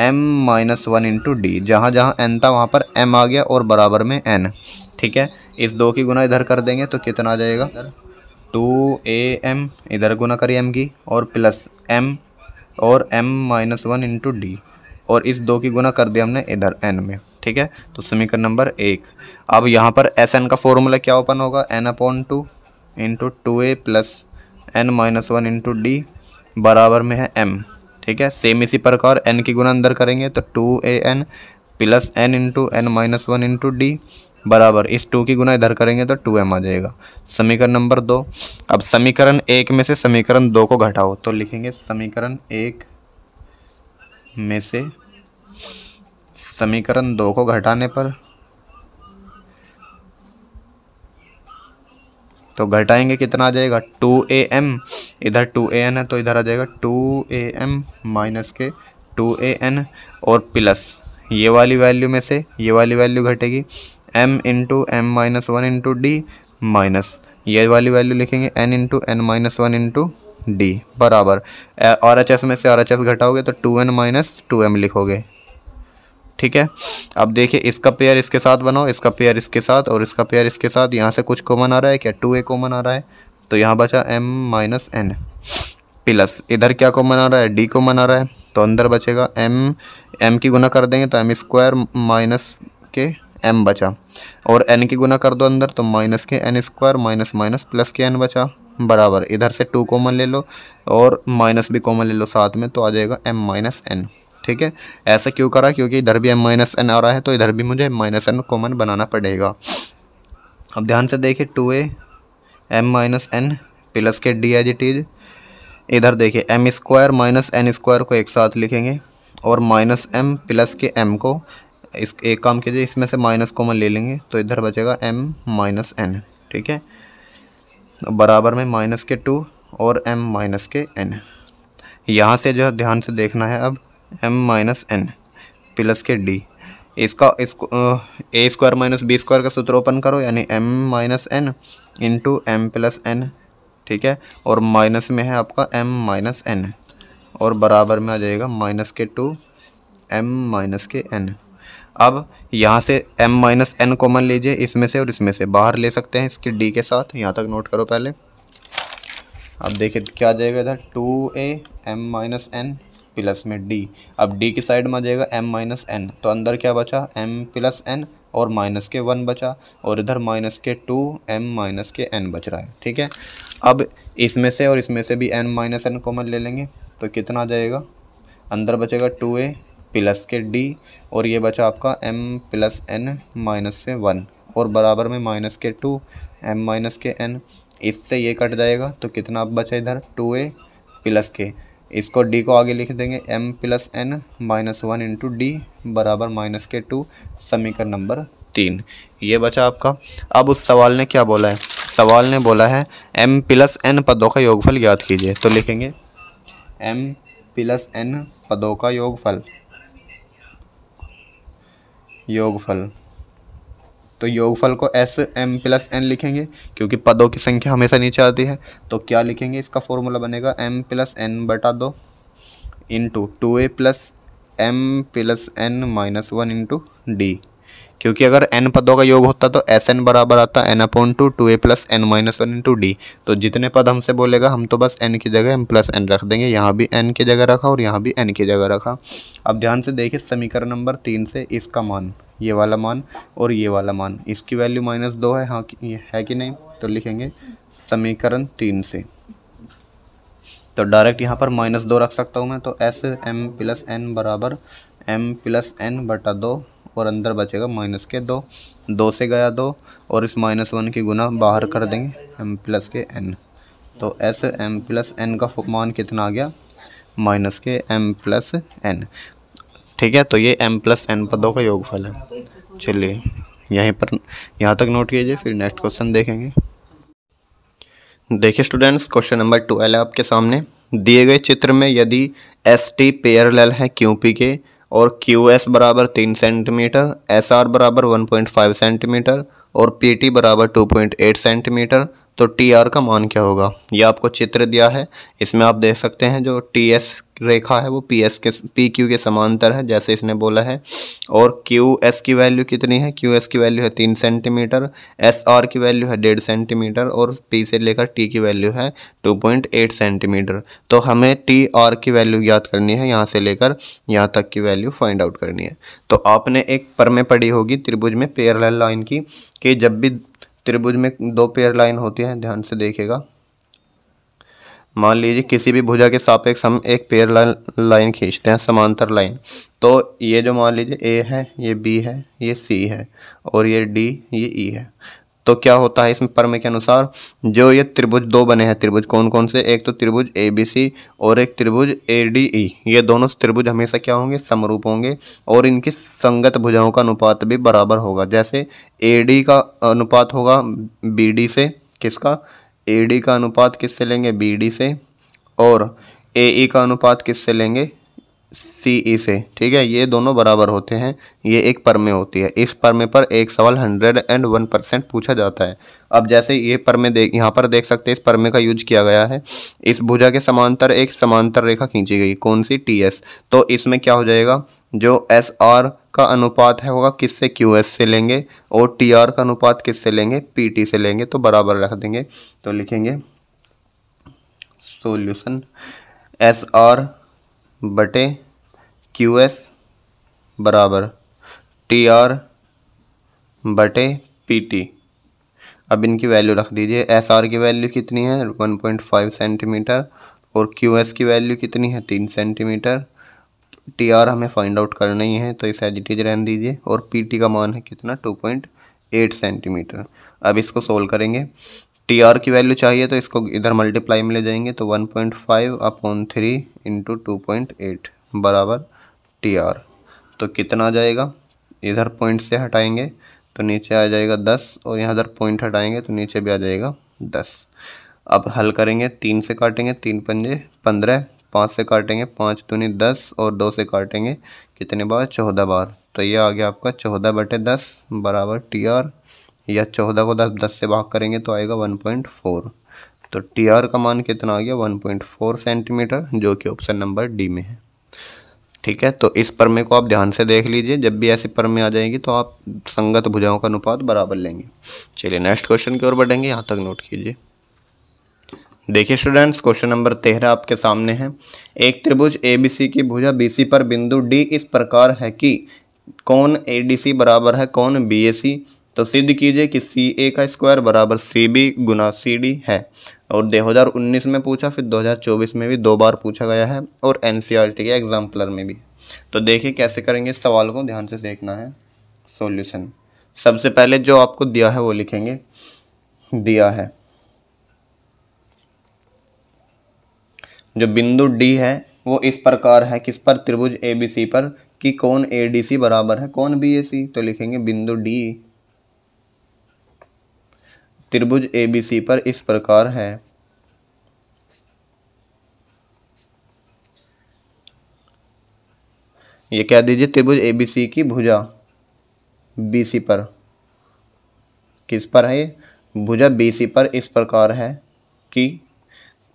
A: m-1 into D. जहाँ जहाँ n था वहाँ पर m आ गया और बराबर में n। ठीक है, इस 2 की गुना इधर कर देंगे तो कितना आ जाएगा, 2am इधर गुना करिए m की और प्लस m और m-1 इंटू डी, और इस 2 की गुना कर दिया हमने इधर n में। ठीक है, तो समीकरण नंबर 1। अब यहाँ पर एस एन का फॉर्मूला क्या ओपन होगा, n/2 into 2a plus n-1 into D बराबर में है m। ठीक है, सेम इसी प्रकार n की गुना अंदर करेंगे तो 2an plus n into n-1 into D बराबर इस 2 की गुना इधर करेंगे तो 2m आ जाएगा। समीकरण नंबर 2। अब समीकरण 1 में से समीकरण 2 को घटाओ तो लिखेंगे समीकरण 1 में से समीकरण 2 को घटाने पर, तो घटाएंगे कितना आ जाएगा 2am, इधर 2an है तो इधर आ जाएगा 2am माइनस के 2an और प्लस ये वाली वैल्यू में से ये वाली वैल्यू घटेगी m into m-1 into D minus ये वाली वैल्यू लिखेंगे n into n-1 into D बराबर RHS में से RHS घटाओगे तो 2n माइनस 2m लिखोगे। ठीक है, अब देखिए इसका पेयर इसके साथ बनाओ, इसका पेयर इसके साथ और इसका पेयर इसके साथ। यहाँ से कुछ कॉमन आ रहा है क्या, 2a कॉमन आ रहा है तो यहाँ बचा m माइनस n प्लस इधर क्या कॉमन आ रहा है, d कॉमन आ रहा है तो अंदर बचेगा m की गुना कर देंगे तो m स्क्वायर माइनस के m बचा और n की गुना कर दो अंदर तो माइनस के n square minus minus plus के n बचा बराबर इधर से 2 कॉमन ले लो और माइनस भी कॉमन ले लो साथ में तो आ जाएगा m माइनस n। ठीक है, ऐसा क्यों करा, क्योंकि इधर भी m माइनस n आ रहा है तो इधर भी मुझे माइनस n कॉमन बनाना पड़ेगा। अब ध्यान से देखिए 2a m minus n plus के डी एज इट इज, इधर देखिए m square minus n square को एक साथ लिखेंगे और माइनस m प्लस के m को इस एक काम कीजिए इसमें से माइनस कॉमन ले लेंगे तो इधर बचेगा m माइनस n। ठीक है, बराबर में माइनस के 2 और m माइनस के n। यहाँ से जो है ध्यान से देखना है अब m माइनस n प्लस के d, इसको a square minus B square का सूत्र ओपन करो यानी m minus n into m plus n। ठीक है, और माइनस में है आपका m माइनस n और बराबर में आ जाएगा माइनस के 2 m माइनस के n। अब यहाँ से m माइनस n कॉमन लीजिए इसमें से और इसमें से, बाहर ले सकते हैं इसके d के साथ, यहाँ तक नोट करो पहले। अब देखिए क्या आ जाएगा इधर 2a m minus n plus में d, अब d की साइड में आ जाएगा m माइनस n तो अंदर क्या बचा m प्लस n और माइनस के 1 बचा और इधर माइनस के 2 m माइनस के n बच रहा है। ठीक है, अब इसमें से और इसमें से भी n माइनस n कॉमन ले लेंगे तो कितना आ जाएगा, अंदर बचेगा 2a प्लस के d और ये बचा आपका m प्लस n माइनस से 1 और बराबर में माइनस के 2 m माइनस के n, इससे ये कट जाएगा तो कितना अब बचा इधर 2a प्लस के, इसको d को आगे लिख देंगे m plus n minus 1 into D बराबर माइनस के 2। समीकरण नंबर 3 ये बचा आपका। अब उस सवाल ने क्या बोला है, सवाल ने बोला है m प्लस n पदों का योगफल ज्ञात कीजिए तो लिखेंगे m प्लस n पदों का योगफल तो योगफल को एस m प्लस n लिखेंगे क्योंकि पदों की संख्या हमेशा नीचे आती है तो क्या लिखेंगे, इसका फॉर्मूला बनेगा m प्लस n बटा 2 into 2a plus m plus n minus 1 into D, क्योंकि अगर n पदों का योग होता तो एस एन बराबर आता n/2 2a plus n minus 1 into D, तो जितने पद हमसे बोलेगा हम तो बस n की जगह m प्लस n रख देंगे, यहाँ भी n की जगह रखा और यहाँ भी n की जगह रखा। अब ध्यान से देखिए समीकरण नंबर 3 से इसका मान, ये वाला मान और ये वाला मान, इसकी वैल्यू -2 है, हाँ है कि नहीं, तो लिखेंगे समीकरण 3 से, तो डायरेक्ट यहाँ पर -2 रख सकता हूँ मैं, तो एस m प्लस n बराबर m प्लस n बटा 2 और अंदर बचेगा माइनस के 2, 2 से गया 2 और इस -1 की गुना बाहर कर देंगे m प्लस के n, तो एस m प्लस n का मान कितना आ गया माइनस के m प्लस n। ठीक है, तो ये m प्लस n पदों का योगफल है। चलिए यहाँ तक नोट कीजिए, फिर नेक्स्ट क्वेश्चन देखेंगे। देखिए स्टूडेंट्स, क्वेश्चन नंबर 12 है आपके सामने। दिए गए चित्र में यदि एस टी पैरेलल है क्यू पी के और क्यू एस बराबर 3 सेंटीमीटर, एस आर बराबर 1.5 सेंटीमीटर और पी टी बराबर 2.8 सेंटीमीटर, तो टी आर का मान क्या होगा। ये आपको चित्र दिया है, इसमें आप देख सकते हैं जो टी एस रेखा है वो पी क्यू के समांतर है जैसे इसने बोला है, और क्यू एस की वैल्यू कितनी है, क्यू एस की वैल्यू है 3 सेंटीमीटर, एस आर की वैल्यू है 1.5 सेंटीमीटर, और पी से लेकर टी की वैल्यू है 2.8 सेंटीमीटर। तो हमें टी आर की वैल्यू ज्ञात करनी है, यहाँ से लेकर यहाँ तक की वैल्यू फाइंड आउट करनी है। तो आपने एक प्रमेय पढ़ी होगी त्रिभुज में पैरेलल लाइन की, कि जब भी त्रिभुज में दो पेयर लाइन होती है, ध्यान से देखिएगा, मान लीजिए किसी भी भुजा के सापेक्ष हम एक पेयर लाइन खींचते हैं, समांतर लाइन, तो ये जो मान लीजिए ए है, ये बी है, ये सी है, और ये डी, ये ई है। तो क्या होता है इसमें प्रमेय के अनुसार, जो ये त्रिभुज दो बने हैं, त्रिभुज कौन कौन से, एक तो त्रिभुज ए बी सी और एक त्रिभुज ए डी ई, ये दोनों त्रिभुज हमेशा क्या होंगे, समरूप होंगे, और इनकी संगत भुजाओं का अनुपात भी बराबर होगा। जैसे ए डी का अनुपात होगा बी डी से, किसका, ए डी का अनुपात किससे लेंगे, बी डी से, और ए ई का अनुपात किससे लेंगे, सी ई से। ठीक है, ये दोनों बराबर होते हैं, ये एक प्रमेय होती है। इस प्रमेय पर एक सवाल 101% पूछा जाता है। अब जैसे ये प्रमेय देख, यहाँ पर देख सकते हैं, इस प्रमेय का यूज किया गया है, इस भुजा के समांतर एक समांतर रेखा खींची गई, कौन सी, टी एस। तो इसमें क्या हो जाएगा, जो एस आर का अनुपात है होगा किससे, क्यू एस से लेंगे, और टी आर का अनुपात किससे लेंगे, पी टी से लेंगे, तो बराबर रख देंगे। तो लिखेंगे सॉल्यूशन एस आर बटे क्यू एस बराबर टी आर बटे पी टी। अब इनकी वैल्यू रख दीजिए, एस आर की वैल्यू कितनी है 1.5 सेंटीमीटर, और क्यू एस की वैल्यू कितनी है 3 सेंटीमीटर, टी आर हमें फाइंड आउट करना ही है तो इसे एज इट इज रहने दीजिए, और पी टी का मान है कितना 2.8 सेंटीमीटर। अब इसको सोल्व करेंगे, टी आर की वैल्यू चाहिए तो इसको इधर मल्टीप्लाई में ले जाएंगे, तो 1.5/3 इंटू 2.8 बराबर टी आर। तो कितना आ जाएगा, इधर पॉइंट से हटाएंगे तो नीचे आ जाएगा 10, और यहाँ इधर पॉइंट हटाएंगे तो नीचे भी आ जाएगा 10। अब हल करेंगे, 3 से काटेंगे 3 पंजे 15, 5 से काटेंगे 5 दूनी 10, और 2 से काटेंगे कितने बार, 14 बार। तो ये आ गया आपका 14/10 बराबर टी आर, या 14 को 10 से भाग करेंगे तो आएगा 1.4। तो टी आर का मान कितना आ गया 1.4 सेंटीमीटर, जो कि ऑप्शन नंबर डी में है। ठीक है, तो इस प्रमेय को आप ध्यान से देख लीजिए, जब भी ऐसी प्रमेय आ जाएगी तो आप संगत भुजाओं का अनुपात बराबर लेंगे। चलिए नेक्स्ट क्वेश्चन की ओर बढ़ेंगे, यहाँ तक नोट कीजिए। देखिए स्टूडेंट्स, क्वेश्चन नंबर 13 आपके सामने है। एक त्रिभुज एबीसी की भुजा बीसी पर बिंदु डी इस प्रकार है कि कोण एडीसी बराबर है कोण बीएसी। तो सिद्ध कीजिए कि सी ए का स्क्वायर बराबर सी बी गुना सी डी है। और 2019 में पूछा, फिर 2024 में भी 2 बार पूछा गया है, और एनसीईआरटी के एग्जाम्पलर में भी। तो देखिए कैसे करेंगे, इस सवाल को ध्यान से देखना है। सॉल्यूशन, सबसे पहले जो आपको दिया है वो लिखेंगे, दिया है जो बिंदु डी है वो इस प्रकार है, किस पर, त्रिभुज एबीसी पर, कि कोण एडीसी बराबर है कोण बीएसी। तो लिखेंगे बिंदु डी त्रिभुज एबीसी पर इस प्रकार है, ये कह दीजिए त्रिभुज एबीसी की भुजा बीसी पर, किस पर है, भुजा बीसी पर इस प्रकार है कि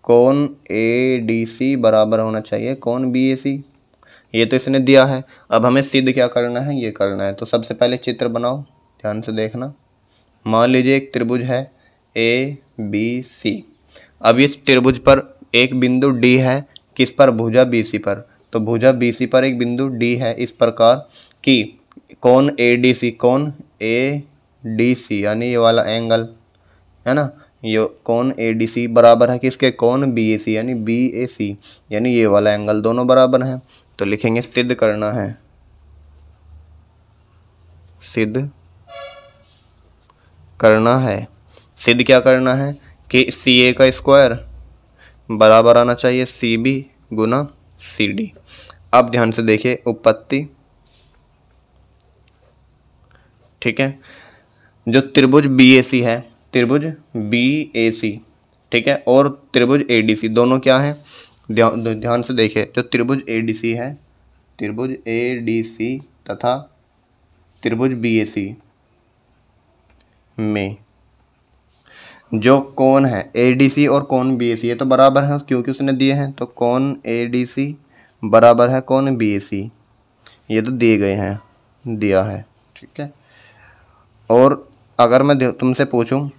A: कोण एडीसी बराबर होना चाहिए कोण बीएसी। ये तो इसने दिया है, अब हमें सिद्ध क्या करना है, ये करना है। तो सबसे पहले चित्र बनाओ, ध्यान से देखना। मान लीजिए एक त्रिभुज है ए बी सी। अब इस त्रिभुज पर एक बिंदु डी है, किस पर, भुजा बीसी पर। तो भुजा बीसी पर एक बिंदु डी है इस प्रकार कि कोण एडीसी, कोण एडीसी यानी ये वाला एंगल है ना, ये कोण एडीसी बराबर है किसके, कोण बीएसी यानी बीएसी यानी ये वाला एंगल, दोनों बराबर हैं। तो लिखेंगे सिद्ध करना है, सिद्ध करना है। सिद्ध क्या करना है कि सी ए का स्क्वायर बराबर आना चाहिए सी बी गुना सी डी। अब ध्यान से देखिए उपपत्ति, ठीक है, जो त्रिभुज बीएसी है, त्रिभुज बीएसी, ठीक है, और त्रिभुज एडीसी दोनों क्या है, ध्यान से देखिए, जो त्रिभुज एडीसी है, त्रिभुज एडीसी तथा त्रिभुज बीएसी में जो कोण है ADC और कोण BAC ये तो बराबर है क्योंकि उसने दिए हैं, तो कोण ADC बराबर है कोण BAC, ये तो दिए गए हैं, दिया है, ठीक है। और अगर मैं तुमसे पूछूं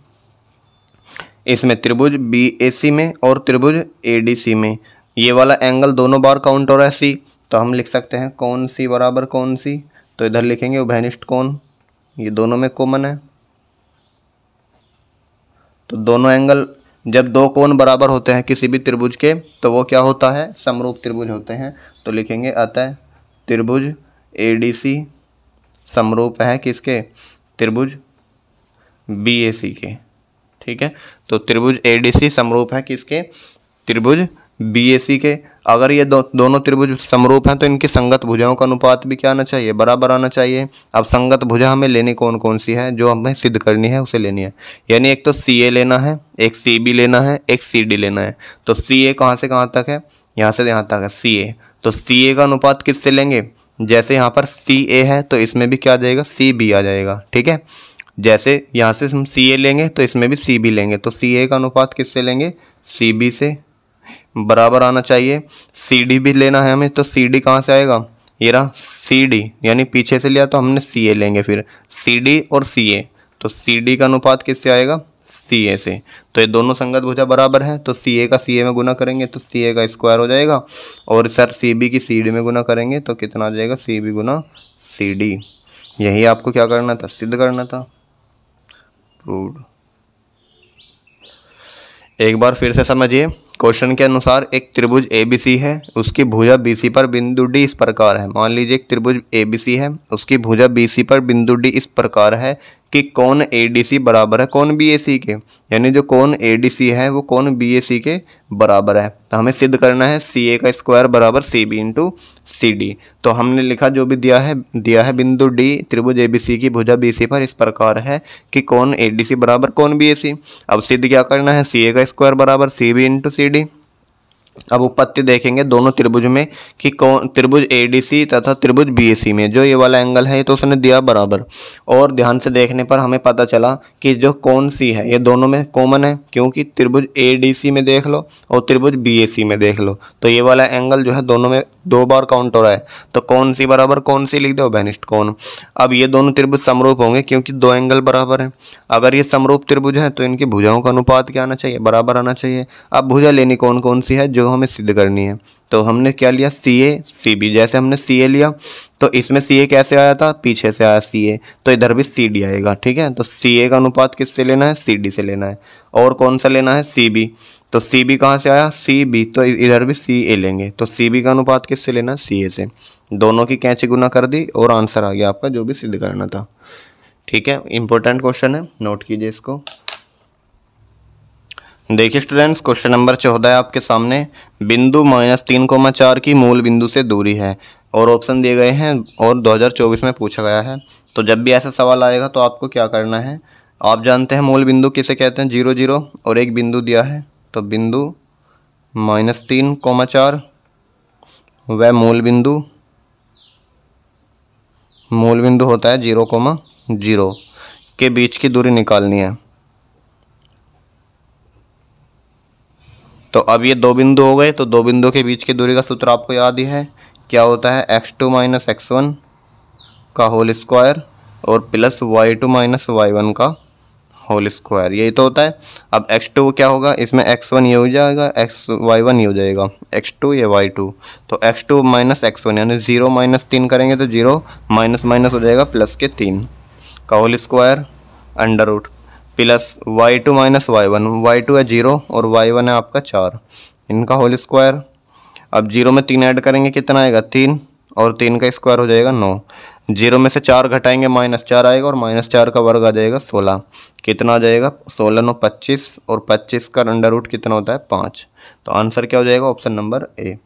A: इसमें त्रिभुज BAC में और त्रिभुज ADC में ये वाला एंगल दोनों बार काउंट हो रहा है C, तो हम लिख सकते हैं कोण C बराबर कोण C, तो इधर लिखेंगे उभयनिष्ठ कोण, ये दोनों में कॉमन है। तो दोनों एंगल, जब दो कोण बराबर होते हैं किसी भी त्रिभुज के तो वो क्या होता है, समरूप त्रिभुज होते हैं। तो लिखेंगे अतः त्रिभुज ADC समरूप है किसके, त्रिभुज BAC के, ठीक है। तो त्रिभुज ADC समरूप है किसके, त्रिभुज BAC के। अगर ये दोनों त्रिभुज समरूप हैं तो इनकी संगत भुजाओं का अनुपात भी क्या आना चाहिए, बराबर आना चाहिए। अब संगत भुजा हमें लेनी कौन कौन सी है, जो हमें सिद्ध करनी है उसे लेनी है, यानी एक तो CA लेना है, एक CB लेना है, एक CD लेना है। तो CA कहाँ से कहाँ तक है, यहाँ से यहाँ तक है CA, तो CA का अनुपात किससे लेंगे, जैसे यहाँ पर CA है तो इसमें भी क्या आ जाएगा, CB आ जाएगा, ठीक है। जैसे यहाँ से हम CA लेंगे तो इसमें भी CB लेंगे, तो CA का अनुपात किससे लेंगे, CB से, बराबर आना चाहिए। CD भी लेना है हमें, तो CD कहाँ से आएगा, ये रहा CD, यानी पीछे से लिया तो हमने CA लेंगे, फिर CD और CA, तो CD का अनुपात किससे आएगा, CA से। तो ये दोनों संगत भुजा बराबर है, तो CA का CA में गुना करेंगे तो CA का स्क्वायर हो जाएगा, और सर CB की CD में गुना करेंगे तो कितना आ जाएगा, CB गुना CD। यही आपको क्या करना था, सिद्ध करना था, प्रूव्ड। एक बार फिर से समझिए, क्वेश्चन के अनुसार एक त्रिभुज ABC है, उसकी भुजा BC पर बिंदु D इस प्रकार है। मान लीजिए एक त्रिभुज ABC है, उसकी भुजा BC पर बिंदु D इस प्रकार है कि कोण ADC बराबर है कोण BAC के, यानी जो कोण ADC है वो कोण BAC के बराबर है। तो हमें सिद्ध करना है CA का स्क्वायर बराबर CB इंटू CD। तो हमने लिखा जो भी दिया है बिंदु D त्रिभुज ABC की भुजा BC पर इस प्रकार है कि कोण ADC बराबर कोण BAC। अब सिद्ध क्या करना है, CA का स्क्वायर बराबर CB इंटू CD। अब उपपत्ति देखेंगे दोनों त्रिभुज में कि कौन, त्रिभुज ADC तथा त्रिभुज BAC में जो ये वाला एंगल है तो उसने दिया बराबर, और ध्यान से देखने पर हमें पता चला कि जो कोण C है ये दोनों में कॉमन है, क्योंकि त्रिभुज ADC में देख लो और त्रिभुज BAC में देख लो तो ये वाला एंगल जो है दोनों में दो बार काउंट हो रहा है, तो कोण C बराबर कोण C लिख दो, उभयनिष्ठ कोण। अब ये दोनों त्रिभुज समरूप होंगे क्योंकि दो एंगल बराबर हैं। अगर ये समरूप त्रिभुज है तो इनकी भुजाओं का अनुपात क्या आना चाहिए, बराबर आना चाहिए। अब भुजा लेनी कौन कौन सी है जो हमें सिद्ध करनी है, तो हमने क्या लिया, CA CB। जैसे हमने CA लिया तो इसमें CA कैसे आया था, पीछे से आया CA, तो इधर भी CD आएगा, ठीक है। तो CA का अनुपात किससे लेना है, CD से लेना है। और कौन सा लेना है, CB, तो CB कहाँ से आया, CB, तो इधर भी CA लेंगे, तो CB का अनुपात किससे लेना है, CA से। दोनों की कैंची गुना कर दी और आंसर आ गया आपका जो भी सिद्ध करना था, ठीक है। इंपॉर्टेंट क्वेश्चन है, नोट कीजिए इसको। देखिए स्टूडेंट्स, क्वेश्चन नंबर 14 है आपके सामने। बिंदु -3,4 की मूल बिंदु से दूरी है और ऑप्शन दिए गए हैं और 2024 में पूछा गया है। तो जब भी ऐसा सवाल आएगा तो आपको क्या करना है, आप जानते हैं मूल बिंदु किसे कहते हैं, 0 0, और एक बिंदु दिया है तो बिंदु -3,4 वह मूल बिंदु होता है 0,0 के बीच की दूरी निकालनी है। तो अब ये दो बिंदु हो गए, तो दो बिंदु के बीच की दूरी का सूत्र आपको याद ही है, क्या होता है, x2 - x1 का होल स्क्वायर और प्लस y2 - y1 का होल स्क्वायर, यही तो होता है। अब x2 क्या होगा, इसमें x1 ये हो जाएगा, y1 ये हो जाएगा, x2 ये y2, तो x2 - x1 यानी 0 - 3 करेंगे तो 0 माइनस माइनस हो जाएगा प्लस के 3 का whole square under root plus y2 - y1, y2 है 0 और y1 है आपका 4, इनका होल स्क्वायर। अब 0 में 3 ऐड करेंगे कितना आएगा, 3, और 3 का स्क्वायर हो जाएगा 9। 0 में से 4 घटाएंगे -4 आएगा और -4 का वर्ग आ जाएगा 16, कितना आ जाएगा, 16 9 25, और 25 का अंडर रूट कितना होता है 5। तो आंसर क्या हो जाएगा, ऑप्शन नंबर ए।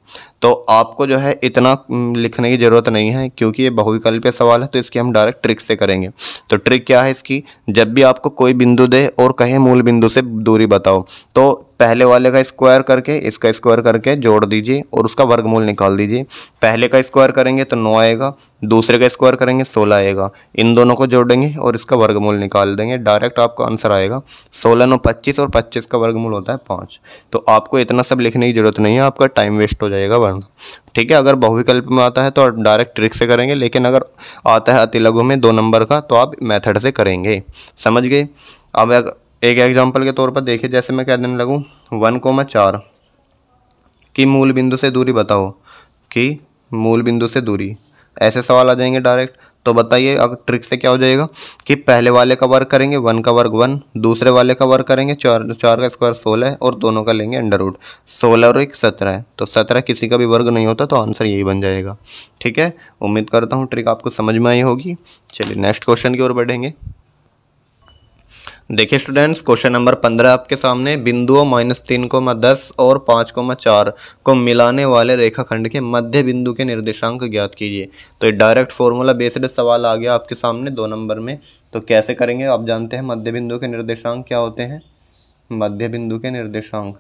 A: तो आपको जो है इतना लिखने की ज़रूरत नहीं है क्योंकि ये बहुविकल्पीय सवाल है, तो इसकी हम डायरेक्ट ट्रिक से करेंगे। तो ट्रिक क्या है इसकी, जब भी आपको कोई बिंदु दे और कहे मूल बिंदु से दूरी बताओ, तो पहले वाले का स्क्वायर करके इसका स्क्वायर करके जोड़ दीजिए और उसका वर्गमूल निकाल दीजिए। पहले का स्क्वायर करेंगे तो 9 आएगा, दूसरे का स्क्वायर करेंगे 16 आएगा, इन दोनों को जोड़ेंगे और इसका वर्गमूल निकाल देंगे, डायरेक्ट आपका आंसर आएगा 16 9 25 और 25 का वर्गमूल होता है 5। तो आपको इतना सब लिखने की जरूरत नहीं है, आपका टाइम वेस्ट हो जाएगा वरना। ठीक है, अगर बहुविकल्प में आता है तो डायरेक्ट ट्रिक से करेंगे, लेकिन अगर आता है अतिलघु में 2 नंबर का तो आप मेथड से करेंगे। समझ गए। अब एक एग्जाम्पल के तौर पर देखिए, जैसे मैं कह देने लगूँ 1,4 की मूल बिंदु से दूरी बताओ, कि मूल बिंदु से दूरी, ऐसे सवाल आ जाएंगे डायरेक्ट। तो बताइए अगर ट्रिक से क्या हो जाएगा कि पहले वाले का वर्ग करेंगे 1 का वर्ग 1, दूसरे वाले का वर्ग करेंगे 4 का स्क्वायर 16 और दोनों का लेंगे अंडर रूट। 16 और 1 17 है, तो 17 किसी का भी वर्ग नहीं होता, तो आंसर यही बन जाएगा। ठीक है, उम्मीद करता हूँ ट्रिक आपको समझ में आई होगी। चलिए नेक्स्ट क्वेश्चन की ओर बढ़ेंगे। देखिए स्टूडेंट्स, क्वेश्चन नंबर 15 आपके सामने, बिंदुओं -3, 10 और 5, 4 को मिलाने वाले रेखाखंड के मध्य बिंदु के निर्देशांक ज्ञात कीजिए। तो ये डायरेक्ट फॉर्मूला बेस्ड सवाल आ गया आपके सामने 2 नंबर में। तो कैसे करेंगे आप जानते हैं, मध्य बिंदु के निर्देशांक क्या होते हैं। मध्य बिंदु के निर्देशांक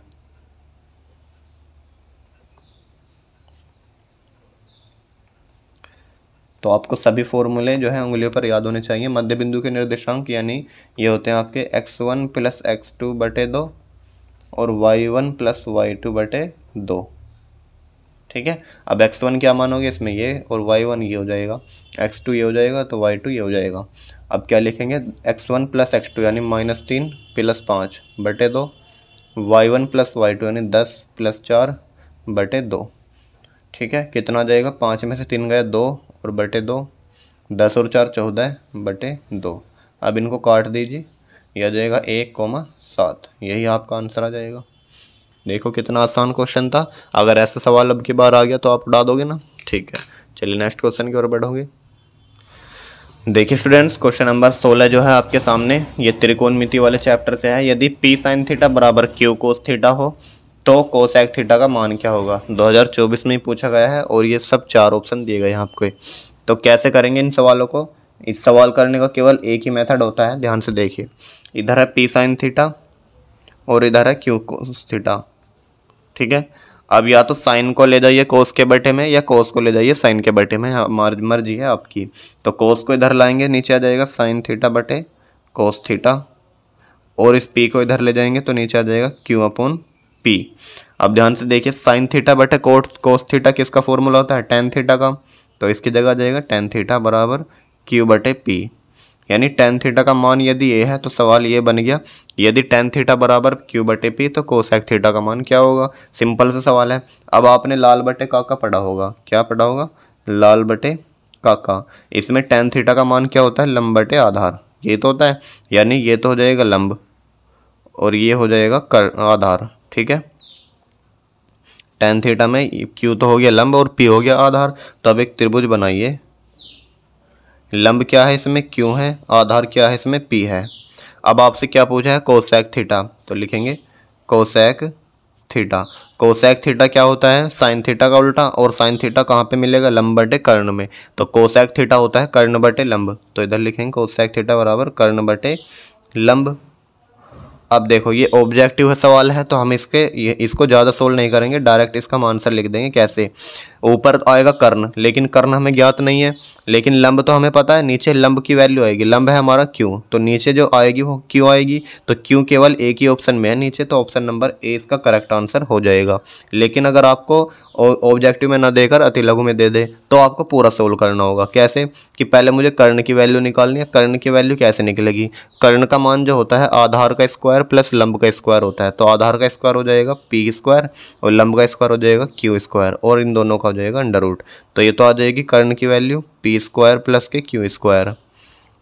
A: तो आपको सभी फॉर्मूले जो है उंगलियों पर याद होने चाहिए। मध्य बिंदु के निर्देशांक यानी ये होते हैं आपके x1 + x2 बटे 2 और y1 + y2 बटे 2। ठीक है, अब x1 क्या मानोगे इसमें ये, और y1 ये हो जाएगा, x2 ये हो जाएगा, तो y2 ये हो जाएगा। अब क्या लिखेंगे, x1 + x2 यानी -3 + 5 बटे 2, y1 + y2 यानी 10 + 4 बटे 2। ठीक है, कितना आ जाएगा, 5 में से 3 गया 2 और बटे 2, 10 और 4 14 बटे 2। अब इनको काट दीजिए, यह आ जाएगा 1,7। यही आपका आंसर आ जाएगा। देखो कितना आसान क्वेश्चन था। अगर ऐसा सवाल अब की बार आ गया तो आप उड़ा दोगे ना। ठीक है, चलिए नेक्स्ट क्वेश्चन की ओर बढ़ोगे। देखिए स्टूडेंट्स, क्वेश्चन नंबर 16 जो है आपके सामने, ये त्रिकोणमिति वाले चैप्टर से है। यदि p sin थीटा बराबर q cos थीटा हो तो कोसेक थीटा का मान क्या होगा। 2024 में ही पूछा गया है और ये सब 4 ऑप्शन दिए गए हैं आपको। तो कैसे करेंगे इन सवालों को। इस सवाल करने का केवल एक ही मेथड होता है, ध्यान से देखिए। इधर है p sin थीटा और इधर है q cos थीटा। ठीक है, अब या तो साइन को ले जाइए कोस के बटे में या कोस को ले जाइए साइन के बटे में, मर्जी है आपकी। तो कोस को इधर लाएंगे, नीचे आ जाएगा साइन थीटा बटे कोस थीटा, और इस p को इधर ले जाएंगे तो नीचे आ जाएगा q/p। अब ध्यान से देखिए, साइन थीटा बटे कोस थीटा किसका फॉर्मूला होता है, tan थीटा का। तो इसकी जगह आ जाएगा tan थीटा बराबर q/p, यानी tan थीटा का मान यदि ये है तो सवाल ये बन गया, यदि tan थीटा बराबर q/p तो कोसेक थीटा का मान क्या होगा। सिंपल सा सवाल है। अब आपने लाल बटे काका पढ़ा होगा, क्या पढ़ा होगा, लाल बटे काका। इसमें tan थीटा का मान क्या होता है, लंब बटे आधार, ये तो होता है। यानी ये तो हो जाएगा लंब और ये हो जाएगा आधार। ठीक है, tan थीटा में q तो हो गया लंब और p हो गया आधार। तो अब एक त्रिभुज बनाइए, लंब क्या है इसमें q है, आधार क्या है इसमें p है। अब आपसे क्या पूछा है, कोसेक थीटा, तो लिखेंगे कोसेक थीटा। कोसेक थीटा क्या होता है, साइन थीटा का उल्टा, और साइन थीटा कहाँ पे मिलेगा, लंब बटे कर्ण में। तो कोसेक थीटा होता है कर्ण बटे लंब, तो इधर लिखेंगे कोसेक थीटा बराबर कर्ण बटे लंब। अब देखो ये ऑब्जेक्टिव है सवाल है, तो हम इसको ज़्यादा सोल्व नहीं करेंगे, डायरेक्ट इसका आंसर लिख देंगे। कैसे, ऊपर आएगा कर्ण, लेकिन कर्ण हमें ज्ञात नहीं है, लेकिन लंब तो हमें पता है। नीचे लंब की वैल्यू आएगी, लंब है हमारा क्यू, तो नीचे जो आएगी वो क्यू आएगी। तो क्यू केवल एक ही ऑप्शन में है नीचे, तो ऑप्शन नंबर ए इसका करेक्ट आंसर हो जाएगा। लेकिन अगर आपको ऑब्जेक्टिव में ना देकर अतिलघु में दे दे तो आपको पूरा सोल्व करना होगा। कैसे, कि पहले मुझे कर्ण की वैल्यू निकालनी है। कर्ण की वैल्यू कैसे निकलेगी, कर्ण का मान जो होता है आधार का स्क्वायर प्लस लंब का स्क्वायर होता है। तो आधार का स्क्वायर हो जाएगा पी स्क्वायर और लंब का स्क्वायर हो जाएगा क्यू स्क्वायर, और इन दोनों का हो जाएगा अंडर रूट। तो ये तो आ जाएगी कर्ण की वैल्यू पी स्क्वायर प्लस के क्यू स्क्वायर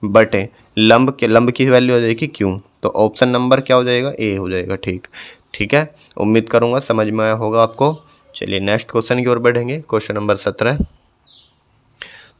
A: बटे लंब की वैल्यू हो जाएगी क्यू। तो ऑप्शन नंबर क्या हो जाएगा, ए हो जाएगा। ठीक है, उम्मीद करूंगा समझ में आया होगा आपको। चलिए नेक्स्ट क्वेश्चन की ओर बढ़ेंगे, क्वेश्चन नंबर 17।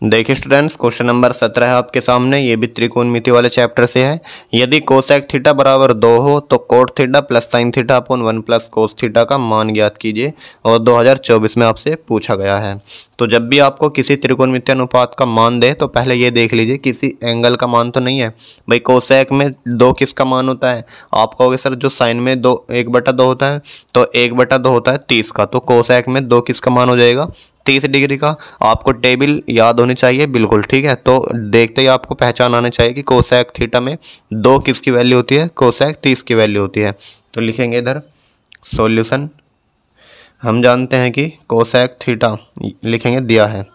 A: देखिए स्टूडेंट्स, क्वेश्चन नंबर 17 है आपके सामने, ये भी त्रिकोणमिति वाले चैप्टर से है। यदि कोसेक थीटा बराबर 2 हो तो cot theta plus sine theta upon 1 plus cos theta का मान ज्ञात कीजिए, और 2024 में आपसे पूछा गया है। तो जब भी आपको किसी त्रिकोणमितीय अनुपात का मान दे तो पहले ये देख लीजिए किसी एंगल का मान तो नहीं है। भाई कोसेक में 2 किसका मान होता है, आप कहोगे सर जो साइन में 1/2 होता है, तो 1/2 होता है 30 का, तो कोसेक में 2 किसका मान हो जाएगा, 30 डिग्री का। आपको टेबल याद होनी चाहिए बिल्कुल, ठीक है। तो देखते ही आपको पहचान आना चाहिए कि कोसेक थीटा में 2 किसकी वैल्यू होती है, कोसेक 30 की वैल्यू होती है। तो लिखेंगे इधर सॉल्यूशन। हम जानते हैं कि कोसेक थीटा लिखेंगे दिया है,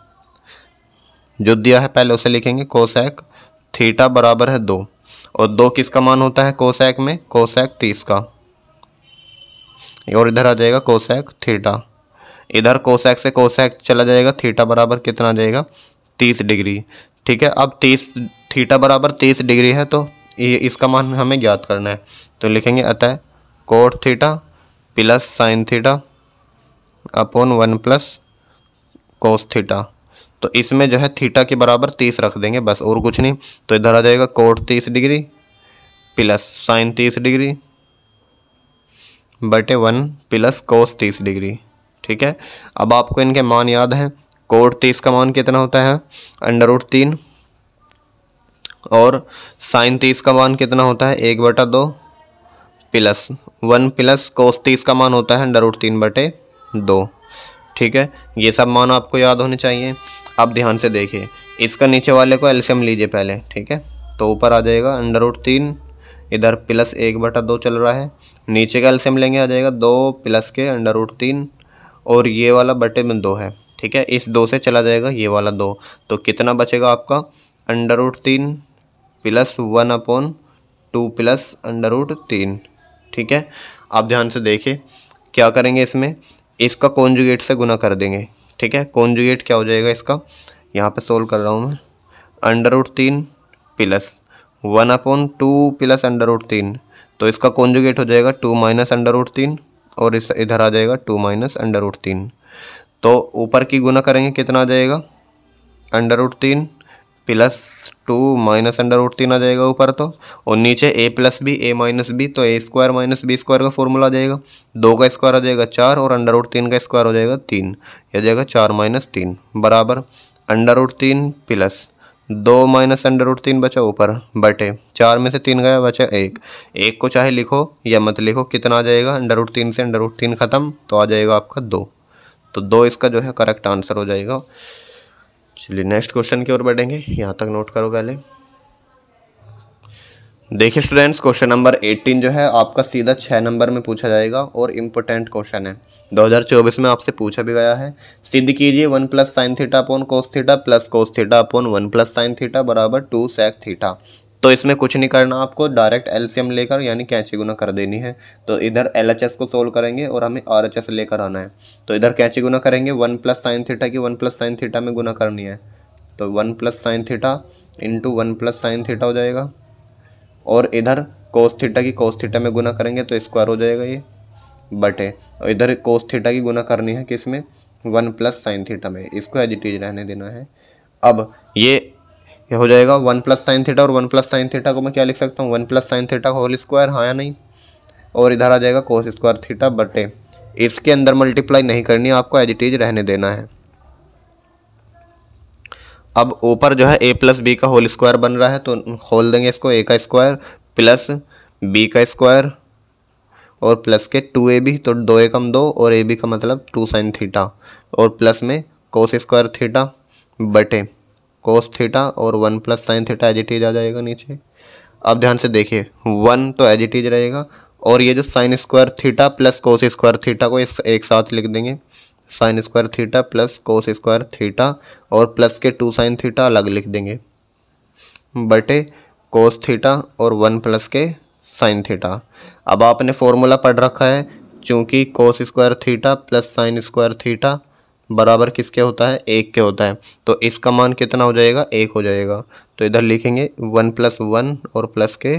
A: जो दिया है पहले उसे लिखेंगे। कोसेक थीटा बराबर है 2, और 2 किसका मान होता है कोसेक में, कोसेक 30 का। और इधर आ जाएगा कोसेक थीटा, इधर कोसेक से कोसेक चला जाएगा, थीटा बराबर कितना आ जाएगा 30 डिग्री, ठीक है। अब 30 थीटा बराबर 30 डिग्री है, तो ये इसका मान हमें ज्ञात करना है। तो लिखेंगे अतः cot theta plus sine theta upon 1 plus cos theta. तो इसमें जो है थीटा के बराबर 30 रख देंगे बस, और कुछ नहीं। तो इधर आ जाएगा cot 30 degree plus sine 30 degree बटे 1 प्लस कोस 30 डिग्री, ठीक है। अब आपको इनके मान याद हैं। कोट 30 का मान कितना होता है √3, और साइन 30 का मान कितना होता है 1/2 प्लस 1 प्लस कोस 30 का मान होता है √3/2, ठीक है। ये सब मान आपको याद होने चाहिए। अब ध्यान से देखिए, इसका नीचे वाले को एलसीएम लीजिए पहले, ठीक है। तो ऊपर आ जाएगा √3, इधर प्लस 1/2 चल रहा है, नीचे का एलसीएम लेंगे आ जाएगा 2 प्लस के √3, और ये वाला बटे में 2 है, ठीक है। इस 2 से चला जाएगा ये वाला 2, तो कितना बचेगा आपका √3 प्लस 1/2 प्लस √3, ठीक है। आप ध्यान से देखिए क्या करेंगे, इसमें इसका कॉन्जुगेट से गुना कर देंगे, ठीक है। कॉन्जुगेट क्या हो जाएगा इसका, यहाँ पे सोल्व कर रहा हूँ मैं, √3 प्लस 1/2 प्लस √3, तो इसका कॉन्जुगेट हो जाएगा 2 माइनस √3, और इस इधर आ जाएगा 2 माइनस √3। तो ऊपर की गुना करेंगे कितना आ जाएगा √3 प्लस 2 माइनस √3 आ जाएगा ऊपर, तो और नीचे a plus B a minus B, तो a² माइनस बी² का फॉर्मूला आ जाएगा। 2 का स्क्वायर आ जाएगा 4, और √3 का स्क्वायर हो जाएगा 3, यह आ जाएगा 4 माइनस 3 बराबर √3 प्लस 2 माइनस √3 बचा ऊपर बटे 4 में से 3 गया बचा 1 को चाहे लिखो या मत लिखो, कितना आ जाएगा √3 से √3 खत्म, तो आ जाएगा आपका 2। तो 2 इसका जो है करेक्ट आंसर हो जाएगा। चलिए नेक्स्ट क्वेश्चन की ओर बढ़ेंगे, यहाँ तक नोट करो पहले। देखिए स्टूडेंट्स, क्वेश्चन नंबर 18 जो है आपका सीधा 6 नंबर में पूछा जाएगा, और इम्पोर्टेंट क्वेश्चन है, 2024 में आपसे पूछा भी गया है। सिद्ध कीजिए 1 plus sine theta upon cos theta plus cos theta upon 1 plus sine theta बराबर 2 सेक थीटा। तो इसमें कुछ नहीं करना, आपको डायरेक्ट एलसीएम लेकर यानी कैंची गुना कर देनी है। तो इधर एलएचएस को सोल्व करेंगे और हमें आरएचएस लेकर आना है। तो इधर कैंची गुना करेंगे 1 प्लस साइन थीटा की 1 प्लस साइन थीटा में गुना करनी है, तो 1 plus sine theta into 1 plus sine theta हो जाएगा, और इधर कोस थीटा की कोस थीटा में गुना करेंगे तो स्क्वायर हो जाएगा ये बटे, और इधर कोस थीटा की गुना करनी है किसमें 1 प्लस साइन थीटा में, इसको एज इट इज रहने देना है। अब ये हो जाएगा 1 प्लस साइन थीटा, और 1 प्लस साइन थीटा को मैं क्या लिख सकता हूँ 1 प्लस साइन थीटा का होल स्क्वायर, हाँ या नहीं, और इधर आ जाएगा कोस स्क्वायर थीटा बटे, इसके अंदर मल्टीप्लाई नहीं करनी है आपको, एज इट इज रहने देना है। अब ऊपर जो है a प्लस बी का होल स्क्वायर बन रहा है, तो खोल देंगे इसको, a का स्क्वायर प्लस b का स्क्वायर और प्लस के 2ab, तो 2a कम 2 और ab का मतलब 2 साइन थीटा, और प्लस में कोस स्क्वायर थीटा बटे कोस थीटा और 1 plus sine theta as it is आ जाएगा नीचे। अब ध्यान से देखिए 1 तो एज इट इज रहेगा, और ये जो sine square theta plus cos square theta को एक साथ लिख देंगे, sine square theta plus cos square theta, और प्लस के 2 साइन थीटा अलग लिख देंगे बटे कोस थीटा और 1 प्लस के साइन थीटा। अब आपने फॉर्मूला पढ़ रखा है, चूंकि cos square theta plus sine square theta बराबर किसके होता है 1 के होता है, तो इसका मान कितना हो जाएगा 1 हो जाएगा। तो इधर लिखेंगे 1 प्लस 1 और प्लस के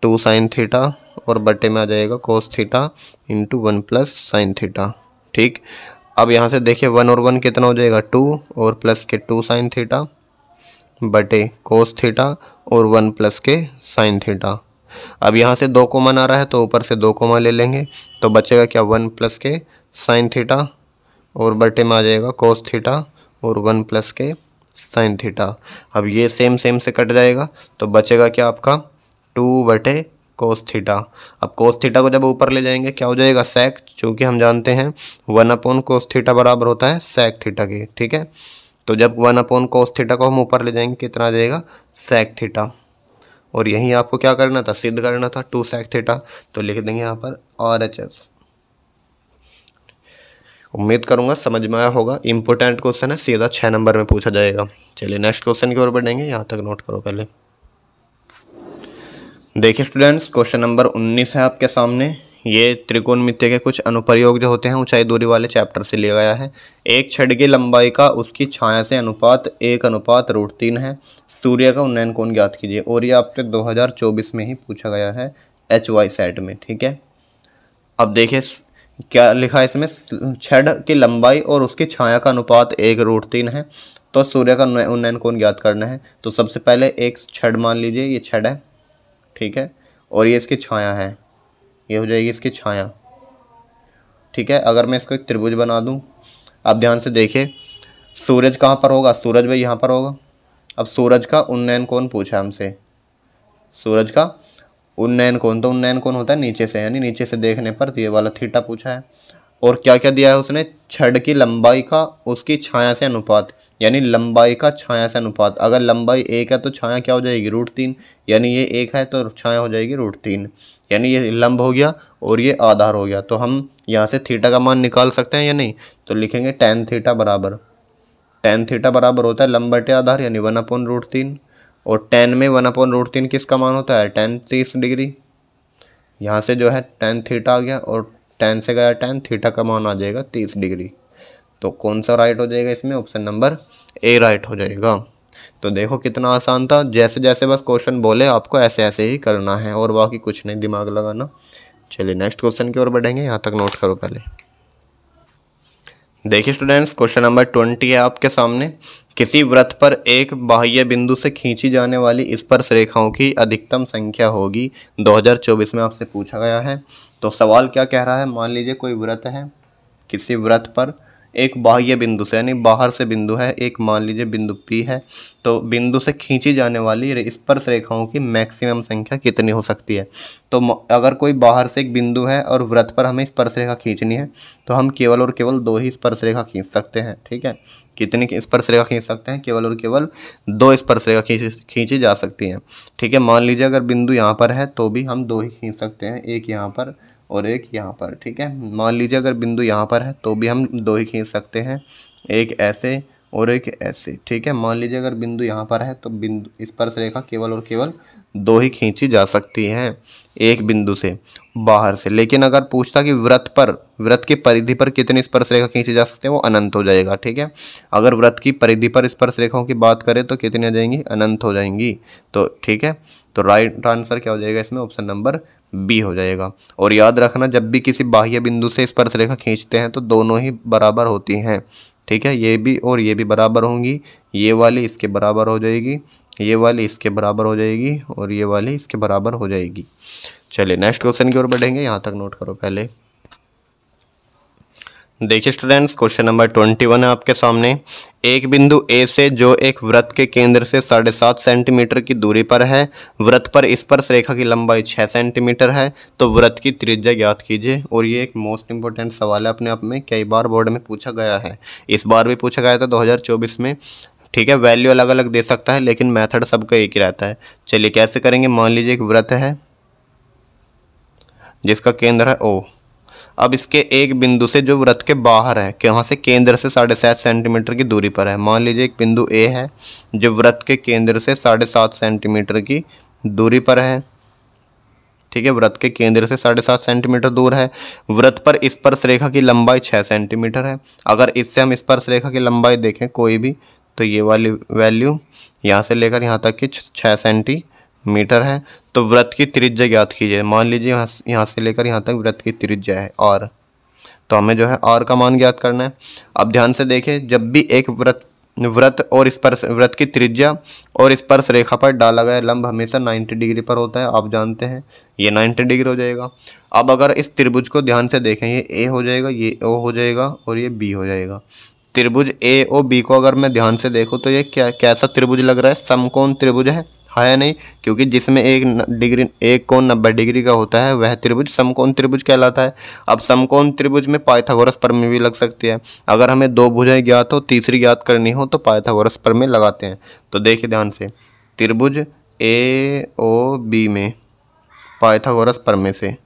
A: 2 साइन थीटा, और बटे में आ जाएगा cos theta into 1 plus sine theta, ठीक। अब यहाँ से देखिए 1 और 1 कितना हो जाएगा 2, और प्लस के 2 साइन थीटा बटे कोस थीटा और 1 प्लस के साइन थीटा। अब यहाँ से 2 कॉमन आ रहा है, तो ऊपर से 2 कॉमन ले लेंगे, तो बचेगा क्या 1 प्लस के साइन थीटा, और बटे में आ जाएगा कोस थीटा और 1 प्लस के साइन थीटा। अब ये सेम सेम से कट जाएगा, तो बचेगा क्या आपका 2 बटे
B: कोस थीटा। अब कोस थीटा को जब ऊपर ले जाएंगे क्या हो जाएगा, सेक, क्योंकि हम जानते हैं 1 कोस थीटा बराबर होता है सेक थीटा के। ठीक है, तो जब 1 कोस थीटा को हम ऊपर ले जाएंगे कितना आ जाएगा, सेक थीटा। और यहीं आपको क्या करना था, सिद्ध करना था 2 सेक थीटा, तो लिख देंगे यहाँ पर RHS। उम्मीद करूंगा समझ में आया होगा। इंपॉर्टेंट क्वेश्चन है, सीधा 6 नंबर में पूछा जाएगा। चलिए नेक्स्ट क्वेश्चन की ओर बढ़ेंगे, यहाँ तक नोट करो पहले। देखिए स्टूडेंट्स, क्वेश्चन नंबर 19 है आपके सामने। ये त्रिकोणमिति के कुछ अनुप्रयोग जो होते हैं ऊंचाई दूरी वाले चैप्टर से लिया गया है। एक छड़ की लंबाई का उसकी छाया से अनुपात 1:√3 है। सूर्य का उन्नयन कोण ज्ञात कीजिए। और ये आपके 2024 में ही पूछा गया है HY सेट में। ठीक है, अब देखिए क्या लिखा है इसमें, छड़ की लंबाई और उसकी छाया का अनुपात 1/√3 है, तो सूर्य का उन्नयन कोण ज्ञात करना है। तो सबसे पहले एक छड़ मान लीजिए, ये छड़ है, ठीक है, और ये इसकी छाया है, ये हो जाएगी इसकी छाया। ठीक है, अगर मैं इसको एक त्रिभुज बना दूं, अब ध्यान से देखिए, सूरज कहाँ पर होगा, सूरज भाई यहाँ पर होगा। अब सूरज का उन्नयन कोण पूछा है हमसे, सूरज का उन्नयन कोण, तो उन्नयन कोण होता है नीचे से, यानी नीचे से देखने पर, तो ये वाला थीटा पूछा है। और क्या क्या दिया है उसने, छड़ की लंबाई का उसकी छाया से अनुपात, यानी लंबाई का छाया से अनुपात। अगर लंबाई 1 है तो छाया क्या हो जाएगी, √3, यानी ये 1 है तो छाया हो जाएगी √3, यानी ये लंब हो गया और ये आधार हो गया। तो हम यहाँ से थीटा का मान निकाल सकते हैं या नहीं, तो लिखेंगे tan थीटा बराबर, tan थीटा बराबर होता है लंब बटे आधार, यानी 1/√3। और tan में 1/√3 किसका मान होता है, tan 30 डिग्री। यहाँ से जो है tan थीटा आ गया और tan से गया tan, थीटा का मान आ जाएगा 30 डिग्री। तो कौन सा राइट हो जाएगा इसमें, ऑप्शन नंबर A राइट हो जाएगा। तो देखो कितना आसान था, जैसे जैसे बस क्वेश्चन बोले आपको ऐसे ऐसे ही करना है और बाकी कुछ नहीं दिमाग लगाना। चलिए नेक्स्ट क्वेश्चन की ओर बढ़ेंगे, यहाँ तक नोट करो पहले। देखिए स्टूडेंट्स, क्वेश्चन नंबर 20 है आपके सामने। किसी वृत्त पर एक बाह्य बिंदु से खींची जाने वाली स्पर्श रेखाओं की अधिकतम संख्या होगी, 2024 में आपसे पूछा गया है। तो सवाल क्या कह रहा है, मान लीजिए कोई वृत्त है, किसी वृत्त पर एक बाह्य बिंदु से, यानी बाहर से बिंदु है एक, मान लीजिए बिंदु P है, तो बिंदु से खींची जाने वाली स्पर्श रेखाओं की मैक्सिमम संख्या कितनी हो सकती है। तो अगर कोई बाहर से एक बिंदु है और वृत्त पर हमें स्पर्श रेखा खींचनी है, तो हम केवल और केवल 2 ही स्पर्श रेखा खींच सकते हैं। ठीक है, कितनी स्पर्श रेखा खींच सकते हैं, केवल और केवल 2 स्पर्श रेखा खींची जा सकती हैं। ठीक है, मान लीजिए अगर बिंदु यहाँ पर है तो भी हम 2 ही खींच सकते हैं, एक यहाँ पर और एक यहाँ पर। ठीक है, मान लीजिए अगर बिंदु यहाँ पर है तो भी हम 2 ही खींच सकते हैं, एक ऐसे और एक ऐसे। ठीक है, मान लीजिए अगर बिंदु यहाँ पर है तो बिंदु स्पर्श रेखा केवल और केवल 2 ही खींची जा सकती हैं एक बिंदु से बाहर से। लेकिन अगर पूछता कि वृत्त की परिधि पर कितनी स्पर्श रेखा खींची जा सकती है, वो अनंत हो जाएगा। ठीक है, अगर वृत्त की परिधि पर स्पर्श रेखाओं की बात करें तो कितनी हो जाएंगी, अनंत हो जाएंगी। तो ठीक है, तो राइट आंसर क्या हो जाएगा इसमें, ऑप्शन नंबर B हो जाएगा। और याद रखना, जब भी किसी बाह्य बिंदु से स्पर्श रेखा खींचते हैं तो दोनों ही बराबर होती हैं। ठीक है, ये भी और ये भी बराबर होंगी, ये वाली इसके बराबर हो जाएगी, ये वाली इसके बराबर हो जाएगी और ये वाली इसके बराबर हो जाएगी। चलिए नेक्स्ट क्वेश्चन की ओर बढ़ेंगे, यहाँ तक नोट करो पहले। देखिए स्टूडेंट्स, क्वेश्चन नंबर 21 है आपके सामने। एक बिंदु A से जो एक वृत्त के केंद्र से 7.5 सेंटीमीटर की दूरी पर है, वृत्त पर स्पर्श रेखा की लंबाई 6 सेंटीमीटर है, तो वृत्त की त्रिज्या ज्ञात कीजिए। और ये एक मोस्ट इंपॉर्टेंट सवाल है, अपने आप में कई बार बोर्ड में पूछा गया है, इस बार भी पूछा गया था 2024 में। ठीक है, वैल्यू अलग अलग दे सकता है लेकिन मेथड सबका एक ही रहता है। चलिए कैसे करेंगे, मान लीजिए एक वृत्त है जिसका केंद्र है O। अब इसके एक बिंदु से जो वृत्त के बाहर है, कहाँ से, केंद्र से 7.5 सेंटीमीटर की दूरी पर है। मान लीजिए एक बिंदु A है जो वृत्त के केंद्र से 7.5 सेंटीमीटर की दूरी पर है। ठीक है, वृत्त के केंद्र से 7.5 सेंटीमीटर दूर है। वृत्त पर स्पर्श रेखा की लंबाई 6 सेंटीमीटर है। अगर इससे हम स्पर्श रेखा की लंबाई देखें कोई भी, तो ये वाली वैल्यू यहाँ से लेकर यहाँ तक की 6 सेंटीमीटर है। तो वृत्त की त्रिज्या ज्ञात कीजिए। मान लीजिए यहाँ से लेकर यहाँ तक वृत्त की त्रिज्या है R, तो हमें जो है R का मान ज्ञात करना है। अब ध्यान से देखिए, जब भी एक वृत्त और स्पर्श, वृत्त की त्रिज्या और स्पर्श रेखा पर डाला गया लंब हमेशा 90 डिग्री पर होता है, आप जानते हैं, ये 90 डिग्री हो जाएगा। अब अगर इस त्रिभुज को ध्यान से देखें, ये A हो जाएगा, ये O हो जाएगा और ये B हो जाएगा। त्रिभुज A और B को अगर मैं ध्यान से देखूँ तो ये कैसा त्रिभुज लग रहा है, समकोण त्रिभुज है, है नहीं, क्योंकि जिसमें एक कोण 90 डिग्री का होता है वह त्रिभुज समकोण त्रिभुज कहलाता है। अब समकोण त्रिभुज में पाइथागोरस प्रमेय भी लग सकती है। अगर हमें दो भुजाएं ज्ञात हो, तीसरी ज्ञात करनी हो तो पाइथागोरस प्रमेय लगाते हैं। तो देखिए ध्यान से, त्रिभुज AOB में पाइथागोरस प्रमेय से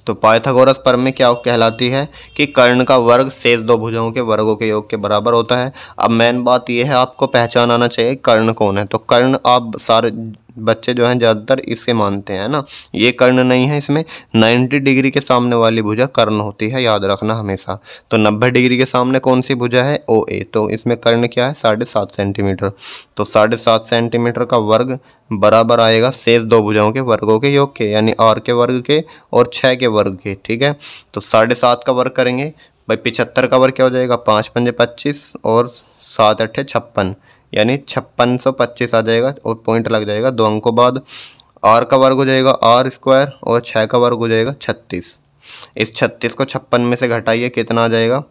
B: तो पाइथागोरस प्रमेय क्या कहलाती है कि कर्ण का वर्ग शेष दो भुजाओं के वर्गों के योग के बराबर होता है। अब मेन बात यह है, आपको पहचान आना चाहिए कर्ण कौन है। तो कर्ण आप सारे बच्चे जो हैं ज़्यादातर इसे मानते हैं ना, ये कर्ण नहीं है। इसमें 90 डिग्री के सामने वाली भुजा कर्ण होती है, याद रखना हमेशा। तो 90 डिग्री के सामने कौन सी भुजा है? OA। तो इसमें कर्ण क्या है? 7.5 सेंटीमीटर। तो 7.5 सेंटीमीटर का वर्ग बराबर आएगा शेष दो भुजाओं के वर्गों के योग के, यानी R के वर्ग के और 6 के वर्ग के। ठीक है, तो 7.5 का वर्ग करेंगे भाई, 75 का वर्ग क्या हो जाएगा? 5 पंजे 25 और 7 अट्ठे 56, यानी 5625 आ जाएगा और पॉइंट लग जाएगा 2 अंकों बाद। R का वर्ग हो जाएगा R² और 6 का वर्ग हो जाएगा 36। इस 36 को 56 में से घटाइए, कितना आ जाएगा?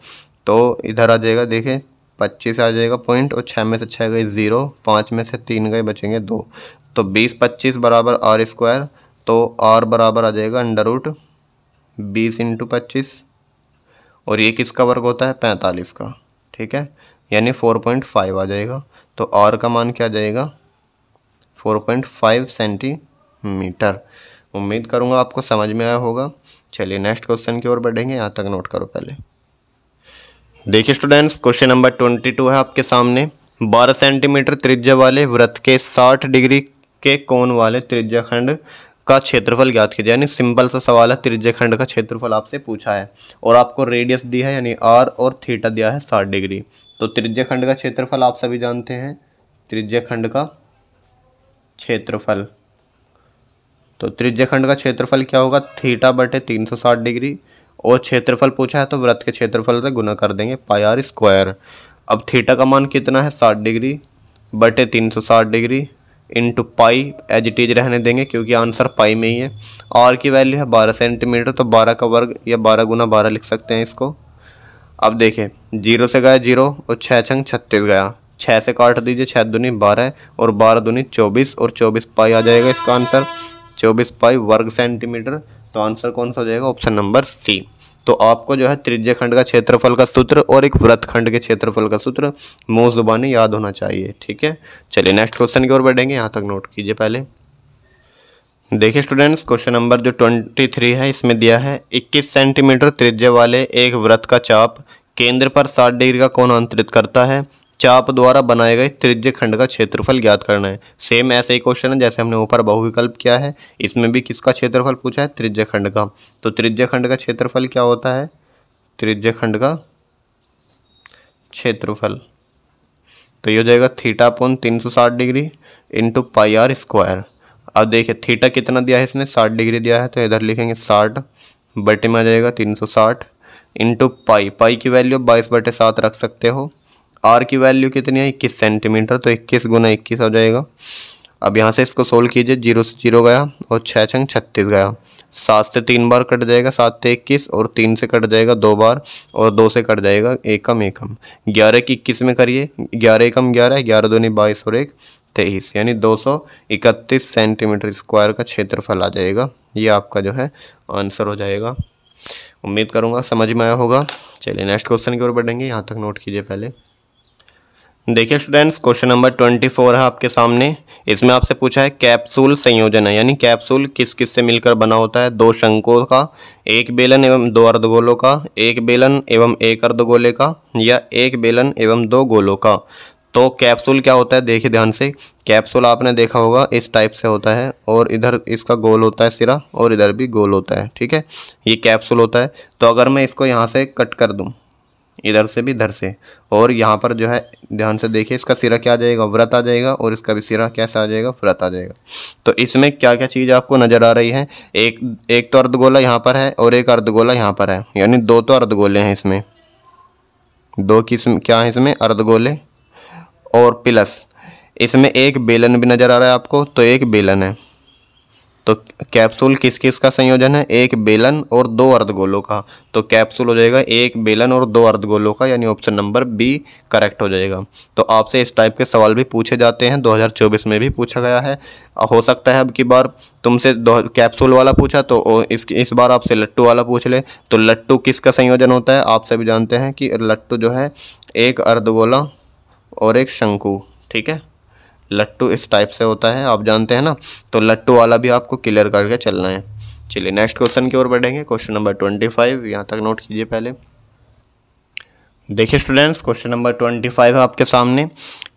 B: तो इधर आ जाएगा, देखिए 25 आ जाएगा पॉइंट, और 6 में से 6 गए 0, 5 में से 3 गए, बचेंगे 2। तो 20 25 बराबर R²। तो R बराबर आ जाएगा √20 × 25, और ये किसका वर्ग होता है? 45 का। ठीक है, यानी 4.5 आ जाएगा। तो R का मान क्या आ जाएगा? 4.5 सेंटीमीटर। उम्मीद करूँगा आपको समझ में आया होगा। चलिए नेक्स्ट क्वेश्चन की ओर बढ़ेंगे, यहाँ तक नोट करो पहले। देखिए स्टूडेंट्स, क्वेश्चन नंबर 22 है आपके सामने। 12 सेंटीमीटर त्रिज्या वाले वृत्त के 60 डिग्री के कोण वाले त्रिज्याखंड का क्षेत्रफल ज्ञात कीजिए। यानी सिंपल सा सवाल है, त्रिज्याखंड का क्षेत्रफल आपसे पूछा है और आपको रेडियस दिया है, यानी R और थीटा दिया है 60 डिग्री। तो त्रिज्याखंड का क्षेत्रफल आप सभी जानते हैं, त्रिज्याखंड का क्षेत्रफल। तो त्रिज्याखंड का क्षेत्रफल क्या होगा? θ/360 डिग्री, और क्षेत्रफल पूछा है तो वृत्त के क्षेत्रफल से गुना कर देंगे πr²। अब थीटा का मान कितना है? 60 डिग्री बटे 360 degree into pi, as it is रहने देंगे क्योंकि आंसर पाई में ही है। R की वैल्यू है 12 सेंटीमीटर, तो 12 का वर्ग या 12 × 12 लिख सकते हैं इसको। अब देखें, 0 से गया 0 और 6 छंग 36 गया, 6 से काट दीजिए, 6 दूनी 12 और 12 दूनी 24, और 24 पाई आ जाएगा इसका आंसर, 24 पाई वर्ग सेंटीमीटर। तो आंसर कौन सा हो जाएगा? Option number C। तो आपको जो है त्रिज्याखंड का क्षेत्रफल का सूत्र और एक वृत्तखंड के क्षेत्रफल का सूत्र मुंह जुबानी याद होना चाहिए। ठीक है, चलिए नेक्स्ट क्वेश्चन की ओर बढ़ेंगे, यहाँ तक नोट कीजिए पहले। देखिए स्टूडेंट्स, क्वेश्चन नंबर जो 23 है, इसमें दिया है 21 सेंटीमीटर त्रिज्या वाले एक वृत्त का चाप केंद्र पर 60 डिग्री का कोण अंतरित करता है। चाप द्वारा बनाए गए त्रिज्याखंड का क्षेत्रफल ज्ञात करना है। सेम ऐसे ही क्वेश्चन है जैसे हमने ऊपर बहुविकल्प किया है, इसमें भी किसका क्षेत्रफल पूछा है? त्रिज्याखंड का। तो त्रिज्याखंड का क्षेत्रफल क्या होता है? त्रिज्याखंड का क्षेत्रफल तो ये हो जाएगा θ/360 डिग्री इंटू πr²। अब देखिए थीटा कितना दिया है इसने? 60 डिग्री दिया है, तो इधर लिखेंगे 60 बटे में आ जाएगा 360 इंटू पाई की वैल्यू 22/7 रख सकते हो। R की वैल्यू कितनी है? 21 सेंटीमीटर, तो 21 × 21 हो जाएगा। अब यहाँ से इसको सोल्व कीजिए, 0 से 0 गया और 6 छंग 36 गया, 7 से 3 बार कट जाएगा, 7 से 21, और 3 से कट जाएगा 2 बार, और 2 से कट जाएगा एकम एकम। 11 की 21 में करिए, 11 एकम 11, 11 दूनी 22 और 1 23, यानी 231 सेंटीमीटर स्क्वायर का क्षेत्रफल आ जाएगा। ये आपका जो है आंसर हो जाएगा। उम्मीद करूँगा समझ में आया होगा। चलिए नेक्स्ट क्वेश्चन की ओर बढ़ेंगे, यहाँ तक नोट कीजिए पहले। देखिए स्टूडेंट्स, क्वेश्चन नंबर 24 है आपके सामने। इसमें आपसे पूछा है कैप्सूल संयोजन है, यानी कैप्सूल किस किस से मिलकर बना होता है? 2 शंकुओं का, 1 बेलन एवं 2 अर्धगोलों का, 1 बेलन एवं 1 अर्धगोले का, या 1 बेलन एवं 2 गोलों का। तो कैप्सूल क्या होता है? देखिए ध्यान से, कैप्सूल आपने देखा होगा इस टाइप से होता है, और इधर इसका गोल होता है सिरा, और इधर भी गोल होता है। ठीक है, ये कैप्सूल होता है। तो अगर मैं इसको यहाँ से कट कर दूँ, इधर से भी इधर से, और यहाँ पर जो है ध्यान से देखिए, इसका सिरा क्या आ जाएगा? वृत्त आ जाएगा, और इसका भी सिरा कैसा आ जाएगा? वृत्त आ जाएगा। तो इसमें क्या क्या चीज़ आपको नज़र आ रही है? एक तो अर्धगोला यहाँ पर है और एक अर्धगोला यहाँ पर है, यानी 2 तो अर्धगोले हैं इसमें, 2 किस्म क्या है इसमें? अर्धगोले, और प्लस इसमें एक बेलन भी नज़र आ रहा है आपको, तो एक बेलन है। तो कैप्सूल किस किस का संयोजन है, एक बेलन और दो अर्धगोलों का। तो कैप्सूल हो जाएगा एक बेलन और दो अर्धगोलों का, यानी ऑप्शन नंबर बी करेक्ट हो जाएगा। तो आपसे इस टाइप के सवाल भी पूछे जाते हैं, 2024 में भी पूछा गया है। हो सकता है अब की बार तुमसे कैप्सूल वाला पूछा तो इस बार आपसे लट्टू वाला पूछ ले। तो लट्टू किसका संयोजन होता है, आप सभी जानते हैं कि लट्टू जो है एक अर्धगोला और एक शंकु, ठीक है। लट्टू इस टाइप से होता है, आप जानते हैं ना। तो लट्टू वाला भी आपको क्लियर करके चलना है। चलिए नेक्स्ट क्वेश्चन की ओर बढ़ेंगे। क्वेश्चन नंबर 25, यहाँ तक नोट कीजिए पहले। देखिए स्टूडेंट्स, क्वेश्चन नंबर 25 है आपके सामने।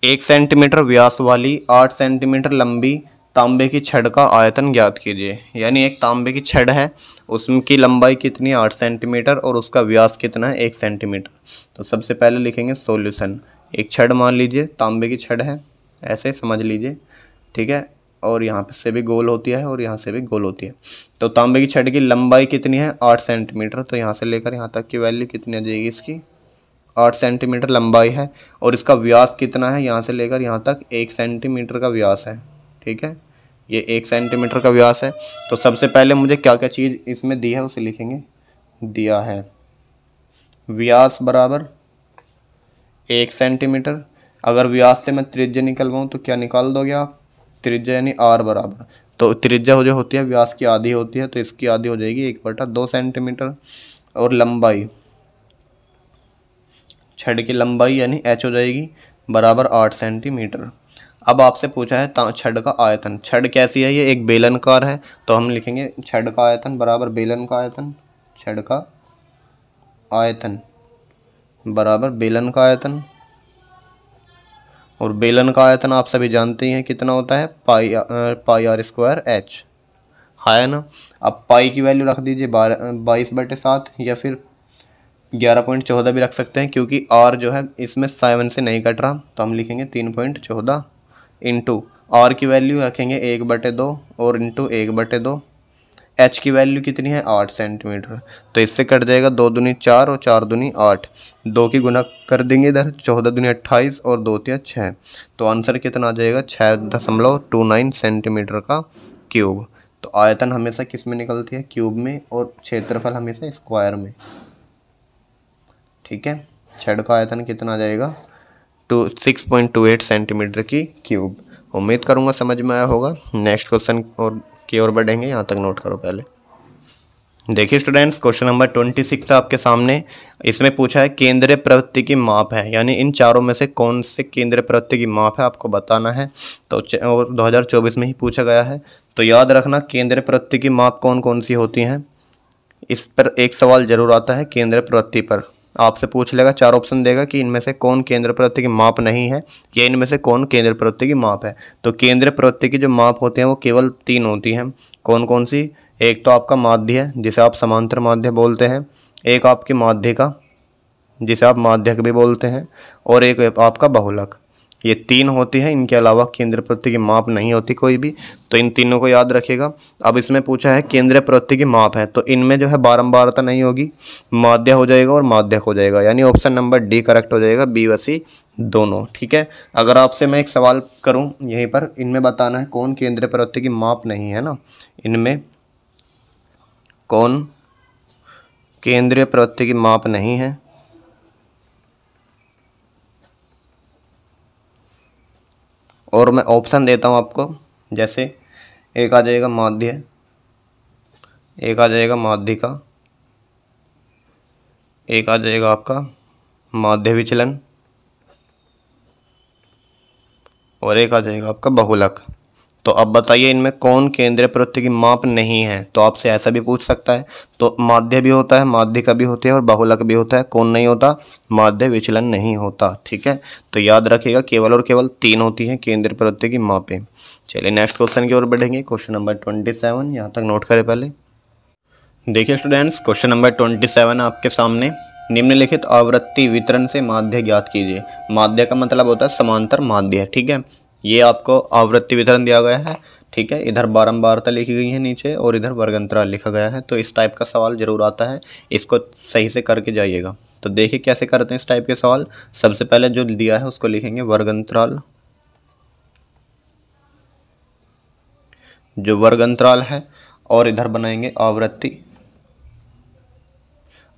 B: 1 सेंटीमीटर व्यास वाली 8 सेंटीमीटर लंबी तांबे की छड़ का आयतन ज्ञात कीजिए। यानी एक तांबे की छड़ है, उसकी लंबाई कितनी है 8 सेंटीमीटर और उसका व्यास कितना है 1 सेंटीमीटर। तो सबसे पहले लिखेंगे सॉल्यूशन। एक छड़ मान लीजिए, तांबे की छड़ है, ऐसे समझ लीजिए, ठीक है। और यहाँ पे से भी गोल होती है और यहाँ से भी गोल होती है। तो तांबे की छड़ की लंबाई कितनी है 8 सेंटीमीटर। तो यहाँ से लेकर यहाँ तक की वैल्यू कितनी आ जाएगी, इसकी 8 सेंटीमीटर लंबाई है। और इसका व्यास कितना है, यहाँ से लेकर यहाँ तक 1 सेंटीमीटर का व्यास है, ठीक है। ये 1 सेंटीमीटर का व्यास है। तो सबसे पहले मुझे क्या क्या चीज़ इसमें दी है उसे लिखेंगे। दिया है व्यास बराबर 1 सेंटीमीटर। अगर व्यास से मैं त्रिज्या निकलवाऊँ तो क्या निकाल दोगे आप, त्रिज्या यानी आर बराबर। तो त्रिज्या जो होती है व्यास की आधी होती है, तो इसकी आधी हो जाएगी 1/2 सेंटीमीटर। और लंबाई, छड़ की लंबाई यानी एच हो जाएगी बराबर 8 सेंटीमीटर। अब आपसे पूछा है छड़ का आयतन। छड़ कैसी है, ये एक बेलनकार है। तो हम लिखेंगे छड़ का आयतन बराबर बेलन का आयतन। छड़ का आयतन बराबर बेलन का आयतन। और बेलन का आयतन आप सभी जानते हैं कितना होता है, पाई आर स्क्वायर एच, है ना। अब पाई की वैल्यू रख दीजिए 22/7 या फिर 11.14 भी रख सकते हैं, क्योंकि आर जो है इसमें 7 से नहीं कट रहा। तो हम लिखेंगे 3.14 इंटू आर की वैल्यू रखेंगे 1/2 और इंटू 1/2। एच की वैल्यू कितनी है 8 सेंटीमीटर। तो इससे कट जाएगा 2 दूनी 4 और 4 दूनी 8। 2 की गुना कर देंगे इधर, 14 दूनी 28 और 2 तिया 6। तो आंसर कितना आ जाएगा 6.29 सेंटीमीटर का क्यूब। तो आयतन हमेशा किस में निकलती है, क्यूब में, और क्षेत्रफल हमेशा स्क्वायर में, ठीक है। छड़ का आयतन कितना आ जाएगा 6.28 सेंटीमीटर की क्यूब। उम्मीद करूंगा समझ में आया होगा। नेक्स्ट क्वेश्चन की ओर बढ़ेंगे, यहाँ तक नोट करो पहले। देखिए स्टूडेंट्स, क्वेश्चन नंबर 26 आपके सामने। इसमें पूछा है केंद्रीय प्रवृत्ति की माप है, यानी इन चारों में से कौन से केंद्रीय प्रवृत्ति की माप है आपको बताना है। तो 2024 में ही पूछा गया है। तो याद रखना केंद्रीय प्रवृत्ति की माप कौन कौन सी होती हैं, इस पर एक सवाल जरूर आता है। केंद्रीय प्रवृत्ति पर आपसे पूछ लेगा, 4 ऑप्शन देगा कि इनमें से कौन केंद्रीय प्रवृत्ति की माप नहीं है, या इनमें से कौन केंद्रीय प्रवृत्ति की माप है। तो केंद्रीय प्रवृत्ति की जो माप होते हैं वो केवल 3 होती हैं। कौन कौन सी, एक तो आपका माध्य है जिसे आप समांतर माध्य बोलते हैं, एक आपकी माध्यिका जिसे आप माध्यक भी बोलते हैं, और एक आपका बहुलक। ये 3 होती हैं, इनके अलावा केंद्रीय प्रवृत्ति की माप नहीं होती कोई भी। तो इन तीनों को याद रखिएगा। अब इसमें पूछा है केंद्रीय प्रवृत्ति की माप है, तो इनमें जो है बारंबारता नहीं होगी, माध्य हो जाएगा और माध्यक हो जाएगा, यानी ऑप्शन नंबर डी करेक्ट हो जाएगा, बी व सी दोनों, ठीक है। अगर आपसे मैं एक सवाल करूं यहीं पर, इनमें बताना है कौन केंद्रीय प्रवृत्ति की माप नहीं है ना, इनमें कौन केंद्रीय प्रवृत्ति की माप नहीं है। और मैं ऑप्शन देता हूं आपको, जैसे एक आ जाएगा माध्य, एक आ जाएगा माध्यिका, एक आ जाएगा आपका माध्य विचलन, और एक आ जाएगा आपका बहुलक। तो अब बताइए इनमें कौन केंद्रीय प्रवृत्ति की माप नहीं है। तो आपसे ऐसा भी पूछ सकता है। तो माध्य भी होता है, माध्यिका भी होती है और बहुलक भी होता है। कौन नहीं होता, माध्य विचलन नहीं होता, ठीक है। तो याद रखिएगा केवल और केवल 3 होती हैं केंद्रीय प्रवृत्ति की मापें। चलिए नेक्स्ट क्वेश्चन की ओर बढ़ेंगे। क्वेश्चन नंबर 27, यहाँ तक नोट करें पहले। देखिए स्टूडेंट्स, क्वेश्चन नंबर 27 आपके सामने। निम्नलिखित आवृत्ति वितरण से माध्य ज्ञात कीजिए। माध्य का मतलब होता है समांतर माध्य, ठीक है। ये आपको आवृत्ति वितरण दिया गया है, ठीक है। इधर बारंबारता लिखी गई है नीचे और इधर वर्गांतराल लिखा गया है। तो इस टाइप का सवाल जरूर आता है, इसको सही से करके जाइएगा। तो देखिए कैसे करते हैं इस टाइप के सवाल। सबसे पहले जो दिया है उसको लिखेंगे वर्गांतराल, जो वर्ग अंतराल है, और इधर बनाएंगे आवृत्ति।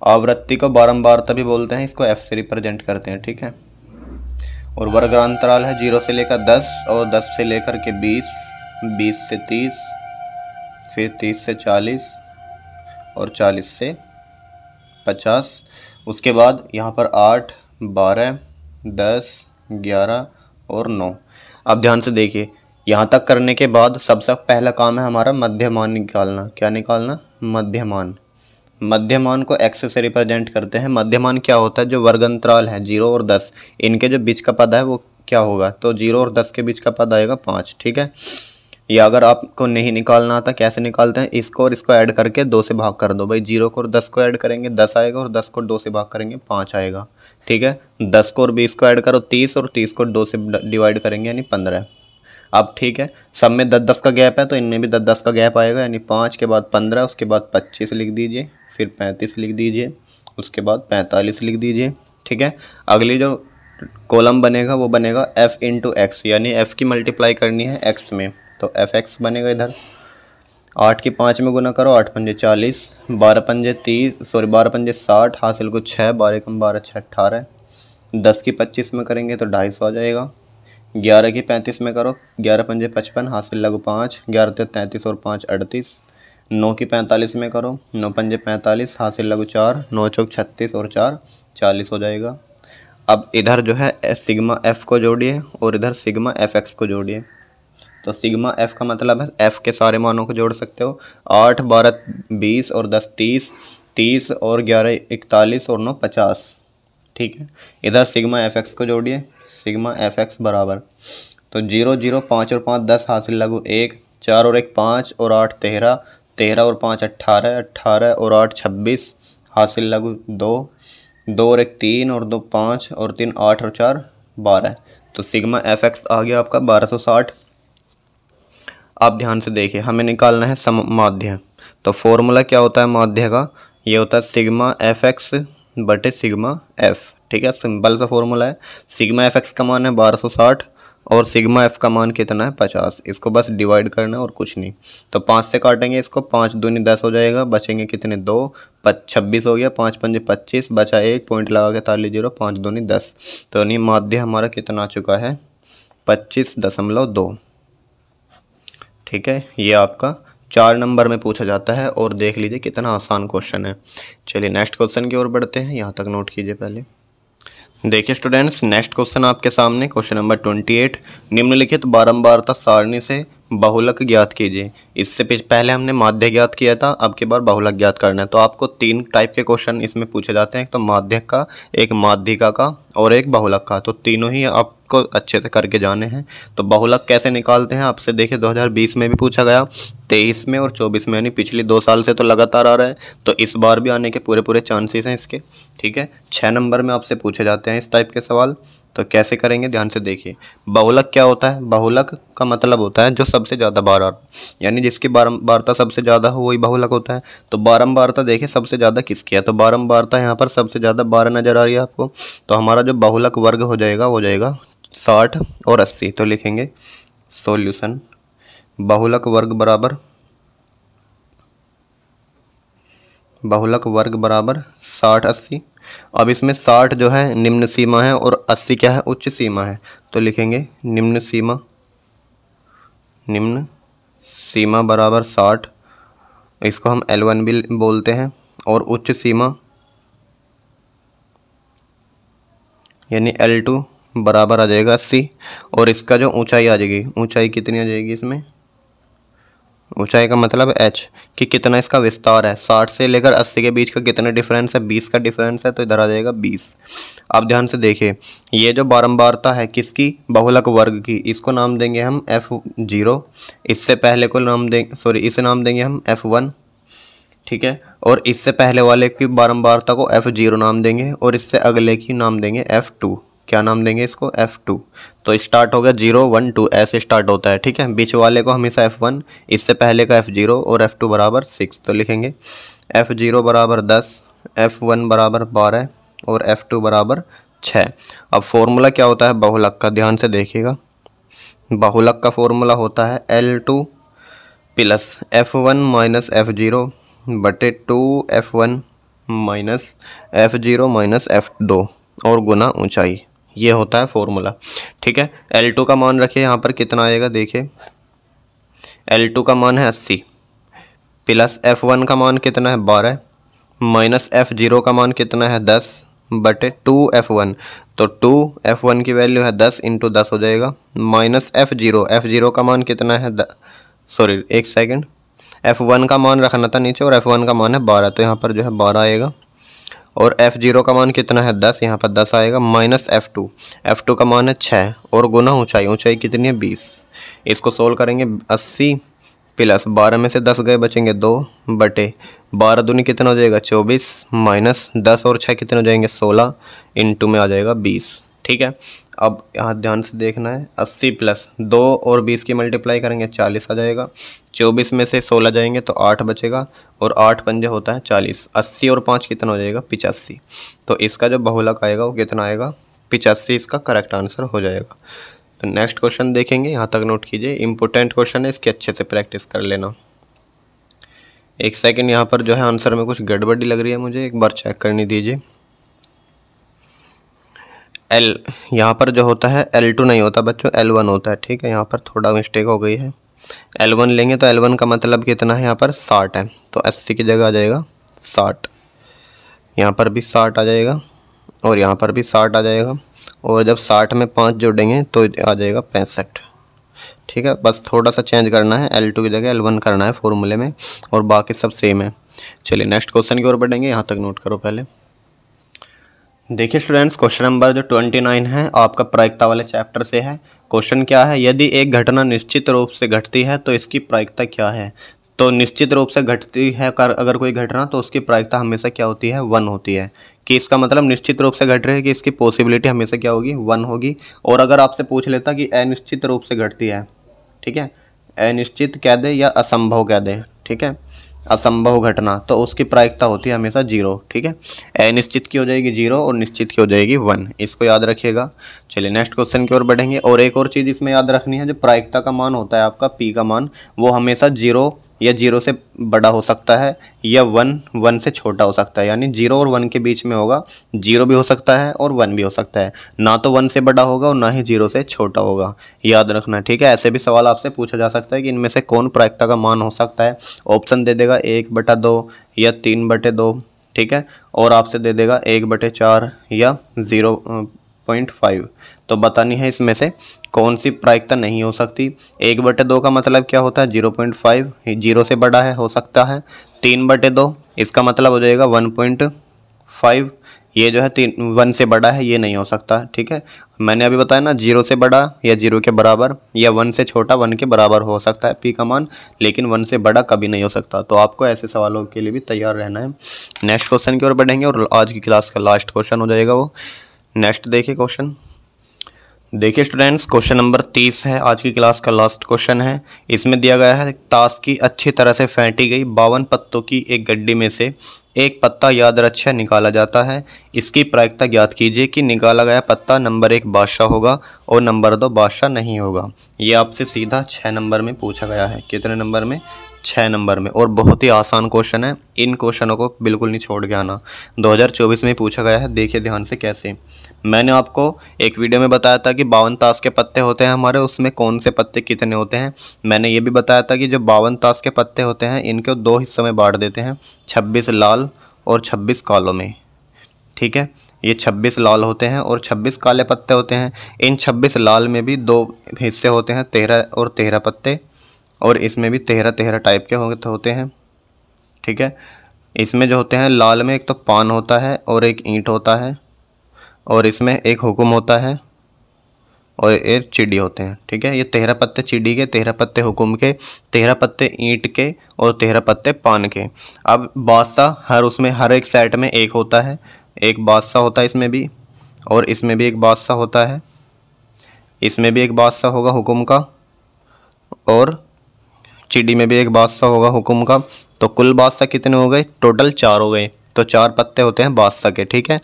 B: आवृत्ति को बारंबारता भी बोलते हैं, इसको f से रिप्रेजेंट करते हैं, ठीक है। और वर्ग अंतराल है 0 से लेकर 10 और 10 से लेकर के 20, 20 से 30, फिर 30 से 40 और 40 से 50। उसके बाद यहाँ पर 8, 12, 10, 11 और 9। अब ध्यान से देखिए, यहाँ तक करने के बाद सबसे पहला काम है हमारा मध्यमान निकालना। क्या निकालना? मध्यमान। मध्यमान को x से रिप्रेजेंट करते हैं। मध्यमान क्या होता है? जो वर्ग अंतराल है 0 और 10, इनके जो बीच का पद है वो क्या होगा? तो 0 और 10 के बीच का पद आएगा 5, ठीक है। या अगर आपको नहीं निकालना आता, कैसे निकालते हैं? इसको और इसको ऐड करके 2 से भाग कर दो भाई। 0 को और 10 को ऐड करेंगे 10 आएगा, और 10 को 2 से भाग करेंगे 5 आएगा, ठीक है। 10 को और 20 को ऐड करो 30, और 30 को 2 से डिवाइड करेंगे यानी 15। अब ठीक है, सब में 10-10 का गैप है तो इनमें भी 10-10 का गैप आएगा, यानी 5 के बाद 15, उसके बाद 25 लिख दीजिए, फिर 35 लिख दीजिए, उसके बाद 45 लिख दीजिए, ठीक है। अगली जो कॉलम बनेगा वो बनेगा f इंटू एक्स, यानी f की मल्टीप्लाई करनी है x में, तो एफ एक्स बनेगा इधर। 8 की 5 में गुना करो, 8 पंजे 40, 12 पंजे 60, हासिल को 6, 12 कम 12 6 18। 10 की 25 में करेंगे तो 250 आ जाएगा। 11 की 35 में करो, 11 पंजे 55, हासिल लगो 5, 11 ते 33 और 5 38। 9 की 45 में करो, 9 पंजे 45, हासिल लगो 4, 9 चौक 36 और 4 40 हो जाएगा। अब इधर जो है सिग्मा एफ को जोड़िए और इधर सिग्मा एफ एक्स को जोड़िए। तो सिग्मा एफ का मतलब है एफ के सारे मानों को जोड़ सकते हो। 8, 12, 20 और 10 30, 30 और 11 41 और 9 50, ठीक है। इधर सिग्मा एफ एक्स को जोड़िए। सिग्मा एफ एक्स बराबर, तो 0 0 5 और 5 10, हासिल लगो 1, 4 और 1 5 और 8 13, 13 और 5 18, 18 और 8 26, हासिल लगो 2, 2 और 1 3 और 2 5 और 3 8 और 4 12। तो सिग्मा एफ एक्स आ गया आपका 1260। आप ध्यान से देखिए, हमें निकालना है सममाध्य। तो फॉर्मूला क्या होता है माध्य का? ये होता है सिग्मा एफ एक्स बटे सिग्मा एफ, ठीक है। सिंपल सा फॉर्मूला है। सिग्मा एफ एक्स का मान है 1260 और सिग्मा एफ का मान कितना है 50। इसको बस डिवाइड करना है और कुछ नहीं। तो 5 से काटेंगे इसको, 5 दूनी 10 हो जाएगा, बचेंगे कितने 2, 26 हो गया, 5 पंजे 25, बचा 1, पॉइंट लगा के ताली 0, 5 दूनी 10। तो यानी माध्य हमारा कितना आ चुका है 25.2, ठीक है। ये आपका 4 नंबर में पूछा जाता है और देख लीजिए कितना आसान क्वेश्चन है। चलिए नेक्स्ट क्वेश्चन की ओर बढ़ते हैं, यहाँ तक नोट कीजिए पहले। देखिए स्टूडेंट्स, नेक्स्ट क्वेश्चन आपके सामने क्वेश्चन नंबर 28। निम्नलिखित बारंबारता सारणी से बहुलक ज्ञात कीजिए। इससे पहले हमने माध्य ज्ञात किया था, अब के बाद बहुलक ज्ञात करना है। तो आपको 3 टाइप के क्वेश्चन इसमें पूछे जाते हैं, एक तो माध्यक का, एक माध्यिका का और एक बहुलक का। तो तीनों ही आपको अच्छे से करके जाने हैं। तो बहुलक कैसे निकालते हैं आपसे देखिए 2020 में भी पूछा गया, 23 में और 24 में, यानी पिछली 2 साल से तो लगातार आ रहा है। तो इस बार भी आने के पूरे चांसेस हैं इसके, ठीक है। 6 नंबर में आपसे पूछे जाते हैं इस टाइप के सवाल। तो कैसे करेंगे ध्यान से देखिए। बहुलक क्या होता है? बहुलक का मतलब होता है जो सबसे ज़्यादा बार आ, यानी जिसकी बारंबारता सबसे ज़्यादा हो वही बहुलक होता है। तो बारंबारता देखिए सबसे ज़्यादा किसकी है? तो बारंबारता यहाँ पर सबसे ज़्यादा 12 नज़र आ रही है आपको। तो हमारा जो बहुलक वर्ग हो जाएगा वो जाएगा 60 और 80। तो लिखेंगे सॉल्यूशन बहुलक वर्ग बराबर 60 80। अब इसमें 60 जो है निम्न सीमा है और 80 क्या है? उच्च सीमा है। तो लिखेंगे निम्न सीमा बराबर 60, इसको हम L1 भी बोलते हैं, और उच्च सीमा यानी L2 बराबर आ जाएगा 80। और इसका जो ऊंचाई आ जाएगी, ऊंचाई कितनी आ जाएगी इसमें? ऊंचाई का मतलब h कि कितना इसका विस्तार है। 60 से लेकर 80 के बीच का कितना डिफरेंस है? 20 का डिफरेंस है, तो इधर आ जाएगा 20। अब ध्यान से देखिए, ये जो बारंबारता है किसकी? बहुलक वर्ग की। इसको नाम देंगे हम F0, इससे पहले को नाम देंगे इसे नाम देंगे हम F1, ठीक है। और इससे पहले वाले की बारंबारता को F0 नाम देंगे और इससे अगले की नाम देंगे F2। क्या नाम देंगे इसको? F2। तो स्टार्ट हो गया 0 1 2 ऐसे स्टार्ट होता है, ठीक है। बीच वाले को हमेशा F1, इससे पहले का F0 और F2 बराबर 6। तो लिखेंगे F0 बराबर 10, F1 बराबर 12 और F2 बराबर 6। अब फॉर्मूला क्या होता है बहुलक का? ध्यान से देखिएगा। बहुलक का फॉर्मूला होता है L2 plus F1 minus F0 बटे 2F1 minus F0 minus F2 और गुना ऊंचाई। ये होता है फॉर्मूला। ठीक है, L2 का मान रखिए यहाँ पर कितना आएगा, देखिए L2 का मान है 80 प्लस F1 का मान कितना है 12 माइनस F0 का मान कितना है 10 बटे 2F1। तो 2F1 की वैल्यू है 10 इंटू 10 हो जाएगा माइनस F0 का मान कितना है सॉरी एक सेकंड, F1 का मान रखना था नीचे और F1 का मान है 12, तो यहाँ पर जो है 12 आएगा और F0 का मान कितना है 10, यहाँ पर 10 आएगा माइनस F2 का मान है 6 और गुना ऊंचाई कितनी है 20। इसको सोल्व करेंगे 80 प्लस 12 में से 10 गए बचेंगे 2 बटे 12 दूनी कितना हो जाएगा 24 माइनस 10 और 6 कितने हो जाएंगे 16 इंटू में आ जाएगा 20। ठीक है, अब यहाँ ध्यान से देखना है 80 प्लस 2 और 20 की मल्टीप्लाई करेंगे 40 आ जाएगा, 24 में से 16 जाएंगे तो 8 बचेगा और 8 पंजे होता है 40, 80 और 5 कितना हो जाएगा 85। तो इसका जो बहुलक आएगा वो कितना आएगा 85, इसका करेक्ट आंसर हो जाएगा। तो नेक्स्ट क्वेश्चन देखेंगे, यहाँ तक नोट कीजिए, इंपॉर्टेंट क्वेश्चन है, इसके अच्छे से प्रैक्टिस कर लेना। एक सेकंड, यहाँ पर जो है आंसर में कुछ गड़बड़ी लग रही है मुझे, एक बार चेक करनी दीजिए। यहाँ पर जो होता है L2 नहीं होता बच्चों, L1 होता है। ठीक है, यहाँ पर थोड़ा मिस्टेक हो गई है, L1 लेंगे तो L1 का मतलब कितना है यहाँ पर 60 है, तो 80 की जगह आ जाएगा 60, यहाँ पर भी 60 आ जाएगा और यहाँ पर भी 60 आ जाएगा और जब 60 में 5 जोड़ेंगे तो आ जाएगा 65। ठीक है, बस थोड़ा सा चेंज करना है, L2 की जगह L1 करना है फॉर्मूले में और बाकी सब सेम है। चलिए नेक्स्ट क्वेश्चन की ओर बढ़ेंगे, यहाँ तक नोट करो पहले। देखिए स्टूडेंट्स, क्वेश्चन नंबर जो 29 है आपका प्रायिकता वाले चैप्टर से है। क्वेश्चन क्या है, यदि एक घटना निश्चित रूप से घटती है तो इसकी प्रायिकता क्या है। तो निश्चित रूप से घटती है अगर कोई घटना, तो उसकी प्रायिकता हमेशा क्या होती है 1 होती है। कि इसका मतलब निश्चित रूप से घट रही है कि इसकी पॉसिबिलिटी हमेशा क्या होगी 1 होगी। और अगर आपसे पूछ लेता कि अनिश्चित रूप से घटती है, ठीक है, अनिश्चित कह दे या असंभव कह दे, ठीक है, असंभव घटना, तो उसकी प्रायिकता होती है हमेशा 0। ठीक है, अनिश्चित की हो जाएगी 0 और निश्चित की हो जाएगी 1, इसको याद रखिएगा। चलिए नेक्स्ट क्वेश्चन की ओर बढ़ेंगे। और एक और चीज़ इसमें याद रखनी है, जो प्रायिकता का मान होता है आपका P का मान, वो हमेशा 0 या 0 से बड़ा हो सकता है या 1 से छोटा हो सकता है, यानी 0 और 1 के बीच में होगा। 0 भी हो सकता है और 1 भी हो सकता है, ना तो 1 से बड़ा होगा और ना ही 0 से छोटा होगा, याद रखना। ठीक है, ऐसे भी सवाल आपसे पूछा जा सकता है कि इनमें से कौन प्रायिकता का मान हो सकता है। ऑप्शन दे देगा 1/2 या 3/2, ठीक है, और आपसे दे देगा 1/4 या 0.5। तो बतानी है इसमें से कौन सी प्रायिकता नहीं हो सकती। 1/2 का मतलब क्या होता है 0.5, 0 से बड़ा है हो सकता है। 3/2 इसका मतलब हो जाएगा 1.5, ये जो है 1 से बड़ा है, ये नहीं हो सकता। ठीक है, मैंने अभी बताया ना, 0 से बड़ा या 0 के बराबर या 1 से छोटा 1 के बराबर हो सकता है P का मान, लेकिन 1 से बड़ा कभी नहीं हो सकता। तो आपको ऐसे सवालों के लिए भी तैयार रहना है। नेक्स्ट क्वेश्चन की ओर बढ़ेंगे और आज की क्लास का लास्ट क्वेश्चन हो जाएगा वो। नेक्स्ट देखिए क्वेश्चन, देखिए स्टूडेंट्स, क्वेश्चन नंबर 30 है, आज की क्लास का लास्ट क्वेश्चन है। इसमें दिया गया है, ताश की अच्छी तरह से फेंटी गई 52 पत्तों की एक गड्डी में से एक पत्ता याद रक्षा निकाला जाता है। इसकी प्रायिकता ज्ञात कीजिए कि निकाला गया पत्ता नंबर 1 बादशाह होगा और नंबर 2 बादशाह नहीं होगा। ये आपसे सीधा 6 नंबर में पूछा गया है। कितने नंबर में? 6 नंबर में, और बहुत ही आसान क्वेश्चन है। इन क्वेश्चनों को बिल्कुल नहीं छोड़ के आना, 2024 में पूछा गया है। देखिए ध्यान से कैसे, मैंने आपको एक वीडियो में बताया था कि 52 ताश के पत्ते होते हैं हमारे, उसमें कौन से पत्ते कितने होते हैं। मैंने ये भी बताया था कि जो 52 ताश के पत्ते होते हैं इनको 2 हिस्सों में बांट देते हैं, 26 लाल और 26 कालों में। ठीक है, ये 26 लाल होते हैं और 26 काले पत्ते होते हैं। इन 26 लाल में भी 2 हिस्से होते हैं, 13 और 13 पत्ते, और इसमें भी 13 टाइप के होते हैं। ठीक है, इसमें जो होते हैं लाल में एक तो पान होता है और एक ईंट होता है, और इसमें एक हुक्म होता है और एक चिड़ी होते हैं। ठीक है, ये 13 पत्ते चिड़ी के, 13 पत्ते हुक्म के, 13 पत्ते ईंट के और 13 पत्ते पान के। अब बादशाह उसमें हर एक सेट में एक होता है, एक बादशाह होता है इसमें भी, और इसमें भी एक बादशाह होता है, इसमें भी एक बादशाह होगा हुक्म का, और चिड़ी में भी एक बादशाह होगा हुक्म का। तो कुल बादशाह कितने हो गए? टोटल 4 हो गए। तो 4 पत्ते होते हैं बादशाह के। ठीक है,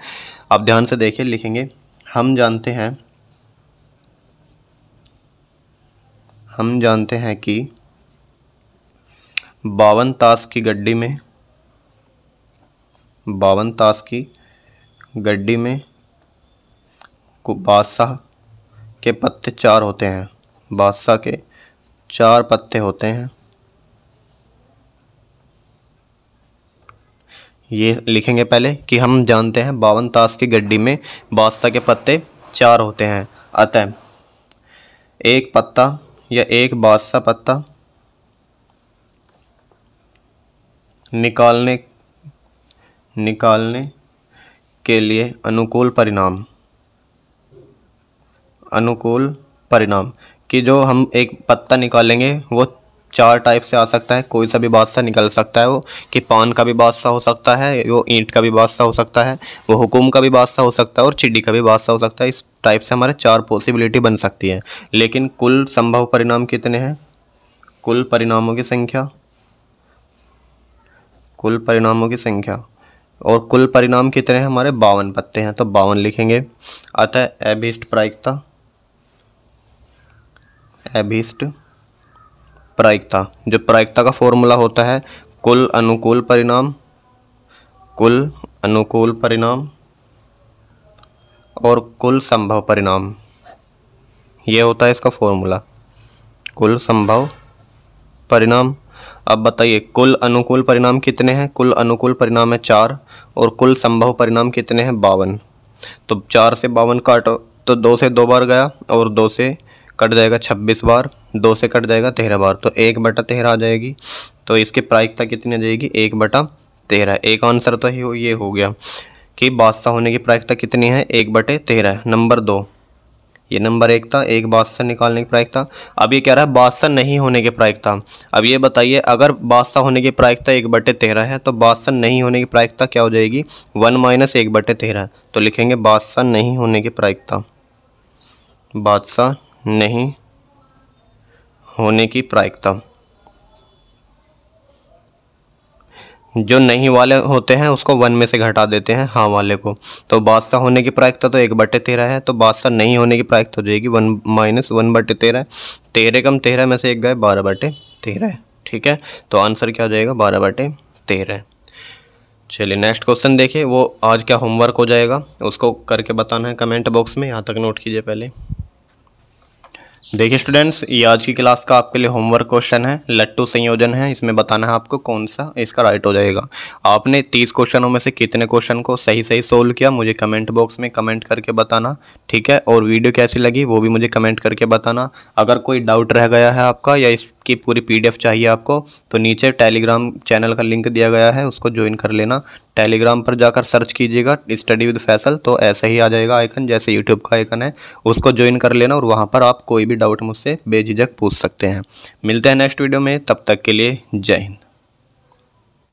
B: अब ध्यान से देखिए, लिखेंगे हम जानते हैं कि 52 ताश की गड्डी में 52 ताश की गड्डी में बादशाह के पत्ते 4 होते हैं। बादशाह के 4 पत्ते होते हैं। ये लिखेंगे पहले कि हम जानते हैं 52 ताश की गड्डी में बादशाह के पत्ते 4 होते हैं। अतः एक पत्ता या एक बादशाह पत्ता निकालने के लिए अनुकूल परिणाम कि जो हम एक पत्ता निकालेंगे वो 4 टाइप से आ सकता है। कोई सा भी बादशाह निकल सकता है, वो कि पान का भी बादशाह हो सकता है, वो ईंट का भी बादशाह हो सकता है, वो हुकुम का भी बादशाह हो सकता है और चिड़ी का भी बादशाह हो सकता है। इस टाइप से हमारे 4 पॉसिबिलिटी बन सकती है। लेकिन कुल संभव परिणाम कितने हैं? कुल परिणामों की संख्या और कुल परिणाम कितने हैं हमारे? 52 पत्ते हैं, तो 52 लिखेंगे। अतः अभीष्ट प्रायिकता जो प्रायिकता का फॉर्मूला होता है कुल अनुकूल परिणाम और कुल संभव परिणाम, ये होता है इसका फॉर्मूला, कुल संभव परिणाम। अब बताइए कुल अनुकूल परिणाम कितने हैं? कुल अनुकूल परिणाम है 4 और कुल संभव परिणाम कितने हैं? 52। तो 4 से 52 काटो तो 2 से 2 बार गया और 2 से कट जाएगा 26 बार, 2 से कट जाएगा 13 बार, तो 1/13 आ जाएगी। तो इसकी प्रायिकता कितनी आ जाएगी? 1/13। एक आंसर तो ये हो गया कि बादशाह होने की प्रायिकता कितनी है? 1/13। नंबर 2, ये नंबर 1 था, एक बादशाह निकालने की प्रायिकता। अब ये कह रहा है बादशाह नहीं होने की प्रायिकता। अब ये बताइए अगर बादशाह होने की प्रायिकता 1/13 है तो बादशाह नहीं होने की प्रायिकता क्या हो जाएगी? 1 - 1/13। तो लिखेंगे बादशाह नहीं होने की प्रायिकता, बादशाह नहीं होने की प्रायिकता। जो नहीं वाले होते हैं उसको 1 में से घटा देते हैं हाँ वाले को। तो बादशाह होने की प्रायिकता तो 1/13 है, तो बादशाह नहीं होने की प्रायिकता हो जाएगी 1 - 1/13। 13 कम 13 में से 1 गए, 12/13। ठीक है, तो आंसर क्या हो जाएगा? 12/13। चलिए नेक्स्ट क्वेश्चन देखिए, वो आज क्या होमवर्क हो जाएगा उसको करके बताना है कमेंट बॉक्स में। यहाँ तक नोट कीजिए पहले। देखिए स्टूडेंट्स, ये आज की क्लास का आपके लिए होमवर्क क्वेश्चन है, लट्टू संयोजन है। इसमें बताना है आपको कौन सा इसका राइट हो जाएगा। आपने 30 क्वेश्चनों में से कितने क्वेश्चन को सही सोल्व किया मुझे कमेंट बॉक्स में कमेंट करके बताना। ठीक है, और वीडियो कैसी लगी वो भी मुझे कमेंट करके बताना। अगर कोई डाउट रह गया है आपका या इसकी पूरी PDF चाहिए आपको तो नीचे टेलीग्राम चैनल का लिंक दिया गया है, उसको ज्वाइन कर लेना। टेलीग्राम पर जाकर सर्च कीजिएगा स्टडी विद फैसल, तो ऐसा ही आ जाएगा आइकन जैसे यूट्यूब का आइकन है, उसको ज्वाइन कर लेना और वहाँ पर आप कोई भी डाउट मुझसे बेझिझक पूछ सकते हैं। मिलते हैं नेक्स्ट वीडियो में, तब तक के लिए जय हिंद।